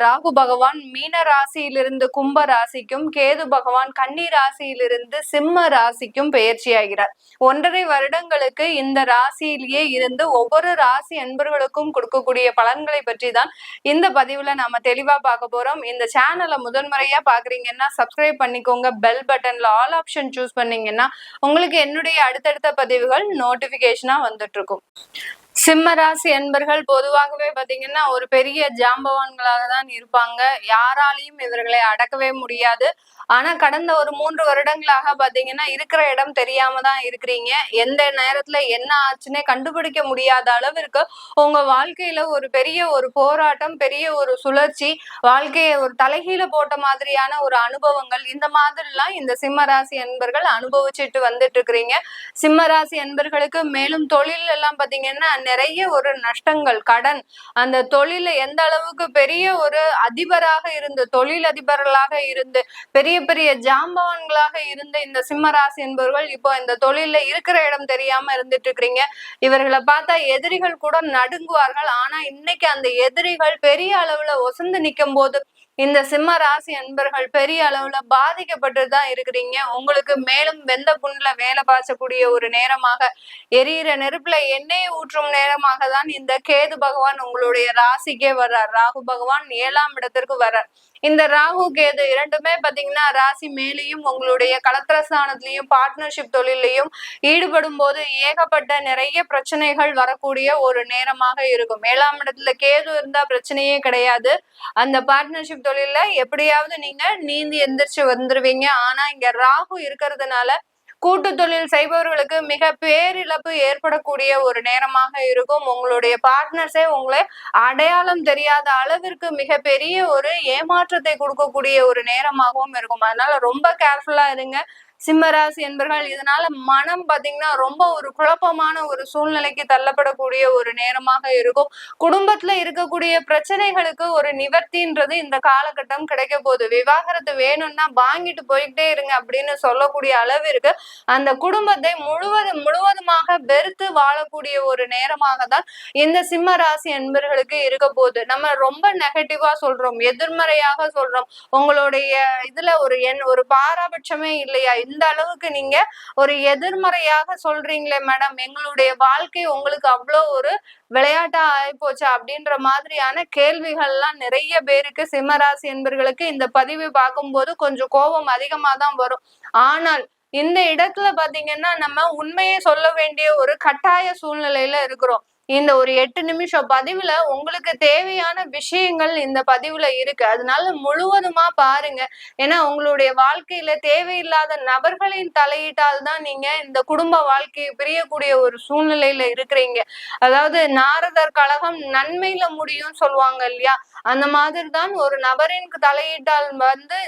Speaker 1: ராகு பகவான் மீன ராசியிலிருந்து கும்ப ராசிக்கும், கேது பகவான் கன்னி ராசியிலிருந்து சிம்ம ராசிக்கும் பயிற்சியாகிறார். 1.5 வருடங்களுக்கு இந்த ராசியிலேயே இருந்து ஒவ்வொரு ராசி அன்பர்களுக்கும் கொடுக்கக்கூடிய பலன்களை பற்றி தான் இந்த பதிவுல நாம தெளிவா பார்க்க போறோம். இந்த சேனலை முதன்முறையா பாக்குறீங்கன்னா சப்ஸ்கிரைப் பண்ணிக்கோங்க. பெல் பட்டன்ல ஆல் ஆப்ஷன் சூஸ் பண்ணீங்கன்னா உங்களுக்கு என்னுடைய அடுத்தடுத்த பதிவுகள் நோட்டிபிகேஷனா வந்துட்டு இருக்கும். சிம்ம ராசி அன்பர்கள் பொதுவாகவே பாத்தீங்கன்னா ஒரு பெரிய ஜாம்பவான்களாக தான் இருப்பாங்க. யாராலையும் இவர்களை அடக்கவே முடியாது. ஆனா கடந்த ஒரு 3 வருடங்களாக பாத்தீங்கன்னா இருக்கிற இடம் தெரியாம தான் இருக்கிறீங்க. எந்த நேரத்துல என்ன ஆச்சுன்னே கண்டுபிடிக்க முடியாத அளவிற்கு உங்க வாழ்க்கையில ஒரு பெரிய ஒரு போராட்டம், பெரிய ஒரு சுழற்சி, வாழ்க்கையை ஒரு தலைகீழ போட்ட மாதிரியான ஒரு அனுபவங்கள், இந்த மாதிரிலாம் இந்த சிம்ம ராசி அன்பர்கள் அனுபவிச்சுட்டு வந்துட்டு இருக்கிறீங்க. சிம்ம ராசி அன்பர்களுக்கு மேலும் தொழில் எல்லாம் பாத்தீங்கன்னா நிறைய ஒரு நஷ்டங்கள், கடன், அந்த தொழில எந்த அளவுக்கு பெரிய ஒரு அதிபராக இருந்து, தொழில் அதிபர்களாக இருந்து, பெரிய பெரிய ஜாம்பவான்களாக இருந்த இந்த சிம்மராசி என்பவர்கள் இப்போ இந்த தொழில இருக்கிற இடம் தெரியாம இருந்துட்டு இருக்கிறீங்க. இவர்களை பார்த்தா எதிரிகள் கூட நடுங்குவார்கள். ஆனா இன்னைக்கு அந்த எதிரிகள் பெரிய அளவுல ஒசந்து நிற்கும் போது இந்த சிம்ம ராசி அன்பர்கள் பெரிய அளவுல பாதிக்கப்பட்டுதான் இருக்கிறீங்க. உங்களுக்கு மேலும் வெந்த புண்ணுல வேலை பாய்ச்சக்கூடிய ஒரு நேரமாக, எரியிற நெருப்புல எண்ணெயை ஊற்றும் நேரமாக தான் இந்த கேது பகவான் உங்களுடைய ராசிக்கே வர்றார். ராகு பகவான் 7ஆம் இடத்திற்கு வர்றார். இந்த ராகு கேது இரண்டுமே பாத்தீங்கன்னா ராசி மேலேயும் உங்களுடைய கலத்திரஸ்தானத்திலையும் பார்ட்னர்ஷிப் தொழிலையும் ஈடுபடும் போது ஏகப்பட்ட நிறைய பிரச்சனைகள் வரக்கூடிய ஒரு நேரமாக இருக்கும். 7ஆம் இடத்துல கேது இருந்தா பிரச்சனையே கிடையாது. அந்த பார்ட்னர்ஷிப் தொழில எப்படியாவது நீங்க நீந்தி எந்திரிச்சு வந்துருவீங்க. ஆனா இங்க ராகு இருக்கிறதுனால கூட்டு தொழில் செய்பவர்களுக்கு மிக பேரிழப்பு ஏற்படக்கூடிய ஒரு நேரமாக இருக்கும். உங்களுடைய பார்ட்னர்ஸே உங்களை அடையாளம் தெரியாத அளவிற்கு மிக பெரிய ஒரு ஏமாற்றத்தை கொடுக்கக்கூடிய ஒரு நேரமாகவும் இருக்கும். அதனால ரொம்ப கேர்ஃபுல்லா இருங்க சிம்மராசி என்பர்கள். இதனால மனம் பாத்தீங்கன்னா ரொம்ப ஒரு குழப்பமான ஒரு சூழ்நிலைக்கு தள்ளப்படக்கூடிய ஒரு நேரமாக இருக்கும். குடும்பத்துல இருக்கக்கூடிய பிரச்சனைகளுக்கு ஒரு நிவர்த்தின்றது இந்த காலகட்டம் கிடைக்க போகுது. விவாகரத்து வேணும்னா வாங்கிட்டு போய்கிட்டே இருங்க அப்படின்னு சொல்லக்கூடிய அளவிற்கு அந்த குடும்பத்தை முழுவதுமாக வெறுத்து வாழக்கூடிய ஒரு நேரமாக தான் இந்த சிம்ம ராசி அன்பர்களுக்கு இருக்க போகுது. நம்ம ரொம்ப நெகட்டிவா சொல்றோம், எதிர்மறையாக சொல்றோம், உங்களுடைய இதுல ஒரு பாராபட்சமே இல்லையா, இந்த அளவுக்கு நீங்க ஒரு எதிர்மறையாக சொல்றீங்களே மேடம், எங்களுடைய வாழ்க்கை உங்களுக்கு அவ்வளோ ஒரு விளையாட்டா ஆயிப்போச்சா அப்படின்ற மாதிரியான கேள்விகள்லாம் நிறைய பேருக்கு சிம்மராசி என்பர்களுக்கு இந்த பதிவு பார்க்கும்போது கொஞ்சம் கோபம் அதிகமா தான் வரும். ஆனால் இந்த இடத்துல பாத்தீங்கன்னா நம்ம உண்மையை சொல்ல வேண்டிய ஒரு கட்டாய சூழ்நிலையில இருக்கிறோம். இந்த ஒரு 8 நிமிஷம் பதிவுல உங்களுக்கு தேவையான விஷயங்கள் இந்த பதிவுல இருக்கு. அதனால முழுவதுமா பாருங்க. ஏன்னா உங்களுடைய வாழ்க்கையில தேவையில்லாத நபர்களின் தலையீட்டால் தான் நீங்க இந்த குடும்ப வாழ்க்கையை பிரியக்கூடிய ஒரு சூழ்நிலையில இருக்கிறீங்க. அதாவது நாரதர் கழகம் நன்மையில முடியும் சொல்லுவாங்க இல்லையா, அந்த மாதிரி தான் ஒரு நபரின் தலையீட்டால்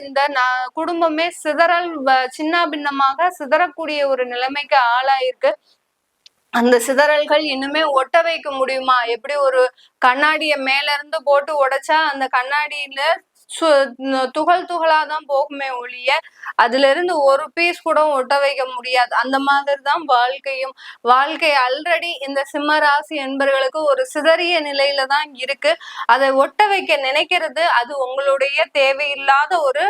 Speaker 1: இந்த குடும்பமே சின்ன பின்னமாக சிதறக்கூடிய ஒரு நிலைமைக்கு ஆளாயிருக்கு. அந்த சிதறல்கள் இன்னுமே ஒட்ட வைக்க முடியுமா? எப்படி ஒரு கண்ணாடிய மேல இருந்து போட்டு உடைச்சா அந்த கண்ணாடியில துகள் துகளாதான் போகுமே ஒழிய அதுல இருந்து ஒரு பீஸ் கூட ஒட்ட வைக்க முடியாது. அந்த மாதிரிதான் வாழ்க்கையும். வாழ்க்கை ஆல்ரெடி இந்த சிம்ம ராசி என்பவர்களுக்கு ஒரு சிதறிய நிலையில தான் இருக்கு. அதை ஒட்ட வைக்க நினைக்கிறது அது உங்களுடைய தேவையில்லாத ஒரு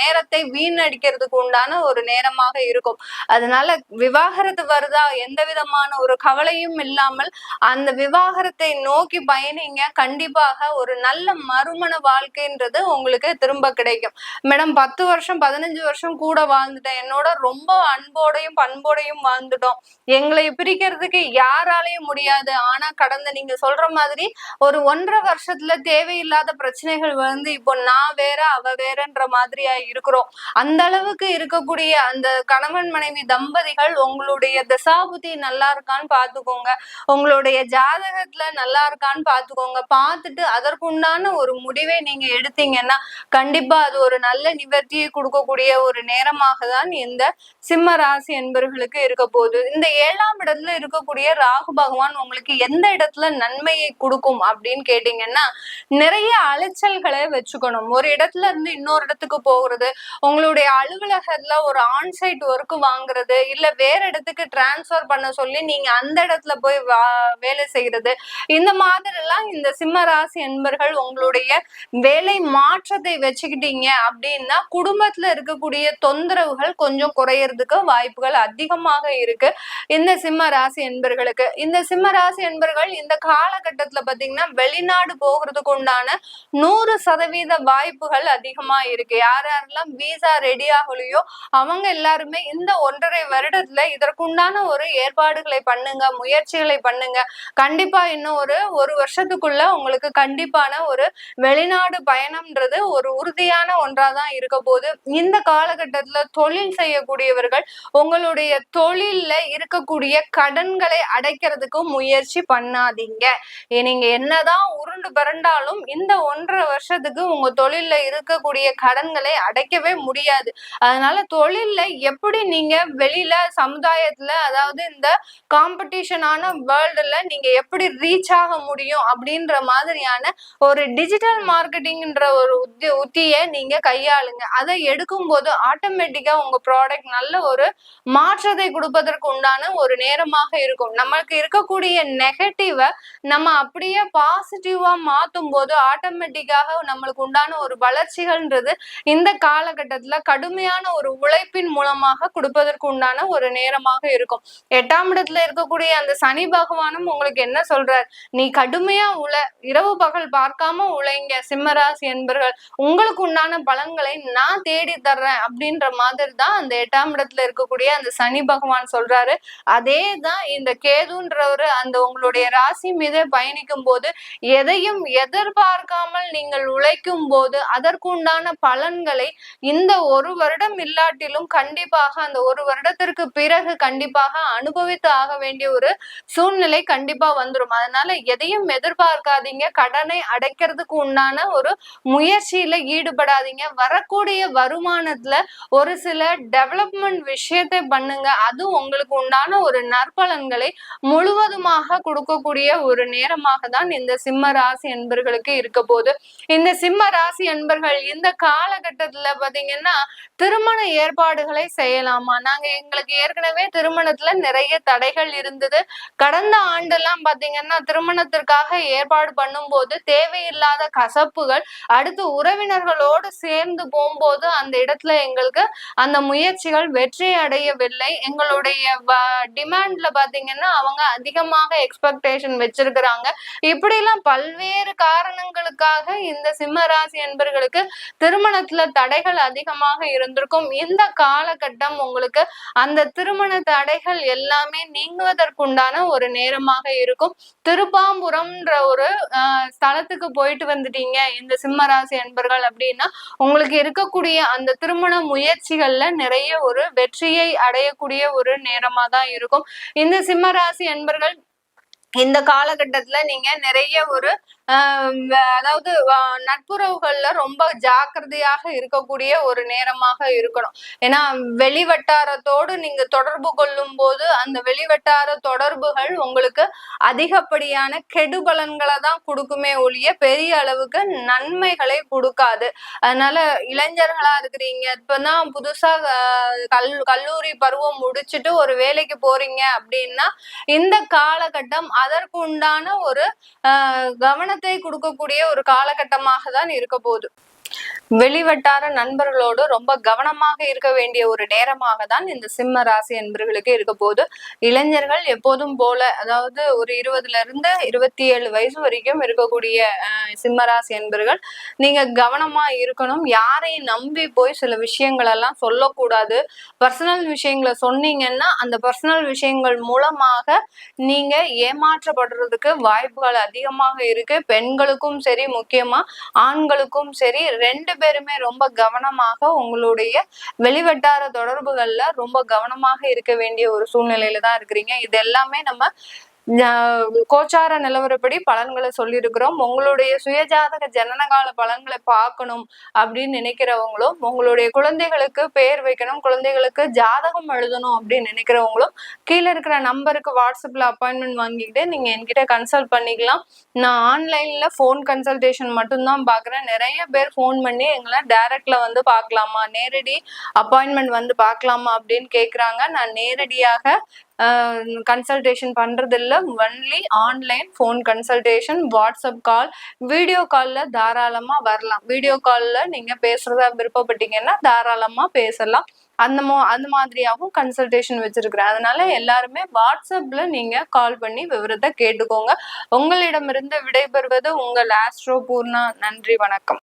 Speaker 1: நேரத்தை வீணடிக்கிறதுக்கு உண்டான ஒரு நேரமாக இருக்கும். அதனால விவாகரத்து வருதா எந்த விதமான ஒரு கவலையும் இல்லாமல் அந்த விவாகரத்தை நோக்கி பயணிங்க. கண்டிப்பாக ஒரு நல்ல மறுமண வாழ்க்கைன்ற உங்களுக்கு திரும்ப கிடைக்கும். மேடம் 10 வருஷம் 15 வருஷம் கூட வாழ்ந்துட்டேன், என்னோட ரொம்ப அன்போடையும் பண்போடையும் வாழ்ந்துட்டோம், எங்களை பிரிக்கிறதுக்கு யாராலையும் முடியாது. ஆனா கடந்த நீங்க சொல்ற மாதிரி ஒரு 1.5 வருஷத்துல தேவையில்லாத பிரச்சனைகள் இப்போ நான் வேற அவ வேறன்ற மாதிரியா இருக்கிறோம். அந்த அளவுக்கு இருக்கக்கூடிய அந்த கணவன் மனைவி தம்பதிகள் உங்களுடைய தசாபுத்தி நல்லா இருக்கான்னு பாத்துக்கோங்க, உங்களுடைய ஜாதகத்துல நல்லா இருக்கான்னு பாத்துக்கோங்க. பார்த்துட்டு அதற்குண்டான ஒரு முடிவை நீங்க எடுத்தீங்கன்னா கண்டிப்பா அது ஒரு நல்ல நிவர்த்தியை கொடுக்கக்கூடிய ஒரு நேரமாக தான் இந்த சிம்ம ராசி என்பவர்களுக்கு இருக்க போகுது. இந்த 7ஆம் இடத்துல இருக்கக்கூடிய ராகு பகவான் உங்களுக்கு எந்த இடத்துல நன்மையை கொடுக்கும் அப்படின்னு கேட்டீங்கன்னா, நிறைய அலைச்சல்களை வச்சுக்கணும். ஒரு இடத்துல இருந்து இன்னொரு இடத்துக்கு போகிறது, உங்களுடைய அலுவலகத்துல ஒரு ஆன்சைட் ஒர்க் வாங்குறது, இல்ல வேற இடத்துக்கு டிரான்ஸ்பர் பண்ண சொல்லி நீங்க அந்த இடத்துல போய் வேலை செய்யறது, இந்த மாதிரி எல்லாம் இந்த சிம்ம ராசி என்பர்கள் உங்களுடைய வேலை மாற்றத்தை வச்சுக்கிட்டீங்க அப்படின்னா குடும்பத்துல இருக்கக்கூடிய தொந்தரவுகள் கொஞ்சம் குறையறதுக்கு வாய்ப்புகள் அதிகமாக இருக்கு இந்த சிம்ம ராசி என்பர்களுக்கு. இந்த சிம்ம ராசி என்பர்கள் இந்த காலகட்டத்துல பாத்தீங்கன்னா வெளிநாடு போகிறதுக்கு உண்டான 100% வாய்ப்புகள் அதிகமா இருக்கு. யாரெல்லாம் வீசா ரெடி ஆகலையோ அவங்க எல்லாருமே இந்த 1.5 வருடத்துல இதற்குண்டான ஒரு ஏற்பாடுகளை பண்ணுங்க, முயற்சிகளை பண்ணுங்க. கண்டிப்பா இன்னும் ஒரு வருஷத்துக்குள்ள உங்களுக்கு கண்டிப்பான ஒரு வெளிநாடு பயணம்ன்றது ஒரு உறுதியான ஒன்றாதான் இருக்க போது. இந்த காலகட்டத்துல தொழில் செய்யக்கூடியவர்கள் உங்களுடைய தொழில்ல இருக்கக்கூடிய கடன்களை அடைக்கிறதுக்கு முயற்சி பண்ணாதீங்க. நீங்க என்னதான் உருண்டு பிறண்டாலும் இந்த 1.5 வருஷத்துக்கு உங்க தொழில்ல இருக்கக்கூடிய கடன்களை அடைக்கவே முடியாது. அதனால தொழில்ல எப்படி நீங்க வெளியில சமுதாயத்துல, அதாவது இந்த காம்படிஷனான வேர்ல்டுல நீங்க எப்படி ரீச் ஆக முடியும் அப்படின்ற மாதிரியான ஒரு டிஜிட்டல் மார்க்கெட்டிங்ன்ற ஒரு உத்தியை நீங்க கையாளுங்க. அதை எடுக்கும் போது ஆட்டோமேட்டிக்கா உங்க ப்ராடக்ட் நல்ல ஒரு மாற்றத்தை கொடுப்பதற்கு உண்டான ஒரு நேரமாக இருக்கும். நமக்கு இருக்கக்கூடிய நெகட்டிவ நம்ம அப்படியே பாசிட்டிவா மாத்தும் போது ஆட்டோமேட்டிக்காக நம்மளுக்கு உண்டான ஒரு வளர்ச்சிகள்ன்றது இந்த காலகட்டத்துல கடுமையான ஒரு உழைப்பின் மூலமாக கொடுப்பதற்கு உண்டான ஒரு நேரமாக இருக்கும். 8ஆம் இடத்துல இருக்கக்கூடிய அந்த சனி பகவானும் உங்களுக்கு என்ன சொல்றார், நீ கடுமையா இரவு பகல் பார்க்காம உழைங்க சிம்மராசி என்பர்கள், உங்களுக்கு உண்டான பலன்களை நான் தேடி தர்றேன் அப்படின்ற மாதிரி தான் அந்த 8ஆம் இடத்துல இருக்கக்கூடிய அந்த சனி பகவான் சொல்றாரு. அதேதான் இந்த கேதுன்றவரு அந்த உங்களுடைய ராசி மீது பயணிக்கும் போது எதையும் எதிர்பார்க்காமல் நீங்கள் உழைக்கும் போது அதற்குண்டான பலன்களை இந்த 1 வருடம் இல்லாட்டிலும் கண்டிப்பாக அந்த 1 வருடத்திற்கு பிறகு கண்டிப்பாக அனுபவித்து ஆக வேண்டிய ஒரு சூழ்நிலை கண்டிப்பா வந்துடும். அதனால எதையும் எதிர்பார்க்காதீங்க, கடனை அடைக்கிறதுக்கு உண்டான ஒரு முயற்சியில ஈடுபடாதீங்க. வரக்கூடிய வருமானத்துல ஒரு சில டெவலப்மெண்ட் விஷயத்தை பண்ணுங்க. அது உங்களுக்கு உண்டான ஒரு நற்பலன்களை முழுவதுமாக கொடுக்கக்கூடிய ஒரு நேரமாக தான் இந்த சிம்ம ராசி என்பர்களுக்கு இருக்க போது. இந்த சிம்ம ராசி என்பர்கள் இந்த காலகட்டத்துல பாத்தீங்கன்னா திருமண ஏற்பாடுகளை செய்யலாமா? எங்களுக்கு ஏற்கனவே திருமணத்துல நிறைய தடைகள் இருந்தது. கடந்த ஆண்டெல்லாம் பாத்தீங்கன்னா திருமணத்திற்காக ஏற்பாடு பண்ணும் போது தேவையில்லாத கசப்புகள், அடுத்து உறவினர்களோடு சேர்ந்து போகும்போது அந்த இடத்துல எங்களுக்கு அந்த முயற்சிகள் வெற்றி அடையவில்லை. எங்களுடைய டிமாண்ட்ல பாத்தீங்கன்னா அவங்க அதிகமாக எக்ஸ்பெக்டேஷன் வச்சிருக்கிறாங்க. இப்படி எல்லாம் பல்வேறு காரணங்களுக்காக இந்த சிம்ம ராசி என்பர்களுக்கு திருமணத்துல தடைகள் அதிகமாக இருந்திருக்கும். இந்த காலகட்டம் உங்களுக்கு அந்த திருமண தடைகள் எல்லாமே நீங்குவதற்குண்டான ஒரு நேரமாக இருக்கும். திருப்பாம்புரம்ன்ற ஒரு ஸ்தலத்துக்கு போயிட்டு வந்துட்டீங்க இந்த சிம்ம ராசி என்பர்கள் அப்படின்னா உங்களுக்கு இருக்கக்கூடிய அந்த திருமண முயற்சிகள்ல நிறைய ஒரு வெற்றியை அடையக்கூடிய ஒரு நேரமா தான் இருக்கும். இந்த சிம்ம ராசி என்பர்கள் இந்த காலகட்டத்துல நீங்க நிறைய ஒரு அதாவது நட்புறவுகள்ல ரொம்ப ஜாக்கிரதையாக இருக்கக்கூடிய ஒரு நேரமாக இருக்கணும். ஏன்னா வெளிவட்டாரத்தோடு நீங்க தொடர்பு கொள்ளும் போது அந்த வெளிவட்டார தொடர்புகள் உங்களுக்கு அதிகப்படியான கெடுபலன்களை தான் கொடுக்குமே ஒழிய பெரிய அளவுக்கு நன்மைகளை கொடுக்காது. அதனால இளைஞர்களா இருக்கிறீங்க, இப்பதான் புதுசா கல்லூரி பருவம் முடிச்சுட்டு ஒரு வேலைக்கு போறீங்க அப்படின்னா இந்த காலகட்டம் அதற்கு உண்டான ஒரு கவனத்தை கொடுக்கக்கூடிய ஒரு காலகட்டமாக தான் இருக்க போகுது. வெளிவட்டார நண்பர்களோடு ரொம்ப கவனமாக இருக்க வேண்டிய ஒரு நேரமாக தான் இந்த சிம்ம ராசி என்பர்களுக்கு இருக்க போது. இளைஞர்கள் எப்போதும் போல, அதாவது ஒரு 20ல இருந்து 27 வயசு வரைக்கும் இருக்கக்கூடிய சிம்ம ராசி என்பர்கள் நீங்க கவனமா இருக்கணும். யாரையும் நம்பி போய் சில விஷயங்கள் எல்லாம் சொல்லக்கூடாது. பர்சனல் விஷயங்களை சொன்னீங்கன்னா அந்த பர்சனல் விஷயங்கள் மூலமாக நீங்க ஏமாற்றப்படுறதுக்கு வாய்ப்புகள் அதிகமாக இருக்கு. பெண்களுக்கும் சரி, முக்கியமா ஆண்களுக்கும் சரி, 2 பேருமே ரொம்ப கவனமாக உங்களுடைய வெளிவட்டார தொடர்புகள்ல ரொம்ப கவனமாக இருக்க வேண்டிய ஒரு சூழ்நிலையில தான் இருக்கிறீங்க. இது எல்லாமே நம்ம கோச்சார நிலவரப்படி பலன்களை சொல்லியிருக்கிறோம். உங்களுடைய சுயஜாதக ஜனனகால பலன்களை பார்க்கணும் அப்படின்னு நினைக்கிறவங்களும், உங்களுடைய குழந்தைகளுக்கு பெயர் வைக்கணும், குழந்தைகளுக்கு ஜாதகம் எழுதணும் அப்படின்னு நினைக்கிறவங்களும் கீழே இருக்கிற நம்பருக்கு வாட்ஸ்அப்ல அப்பாயின்மெண்ட் வாங்கிக்கிட்டு நீங்க என்கிட்ட கன்சல்ட் பண்ணிக்கலாம். நான் ஆன்லைன்ல போன் கன்சல்டேஷன் மட்டும்தான் பாக்குறேன். நிறைய பேர் போன் பண்ணி எங்களை டைரக்ட்ல வந்து பார்க்கலாமா, நேரடி அப்பாயின்மெண்ட் வந்து பார்க்கலாமா அப்படின்னு கேட்குறாங்க. நான் நேரடியாக கன்சல்டேஷன் பண்றது இல்ல. Only online phone consultation, WhatsApp call, video கால்ல தாராளமா வரலாம். வீடியோ கால்ல நீங்க பேசுறதா விருப்பப்பட்டீங்கன்னா தாராளமா பேசலாம். அந்த மாதிரியாகவும் கன்சல்டேஷன் வச்சிருக்கிறேன். அதனால எல்லாருமே வாட்ஸ்அப்ல நீங்க கால் பண்ணி விவரத்தை கேட்டுக்கோங்க. உங்களிடமிருந்து விடைபெறுவது உங்கள் ஆஸ்ட்ரோ பூர்ணா. நன்றி, வணக்கம்.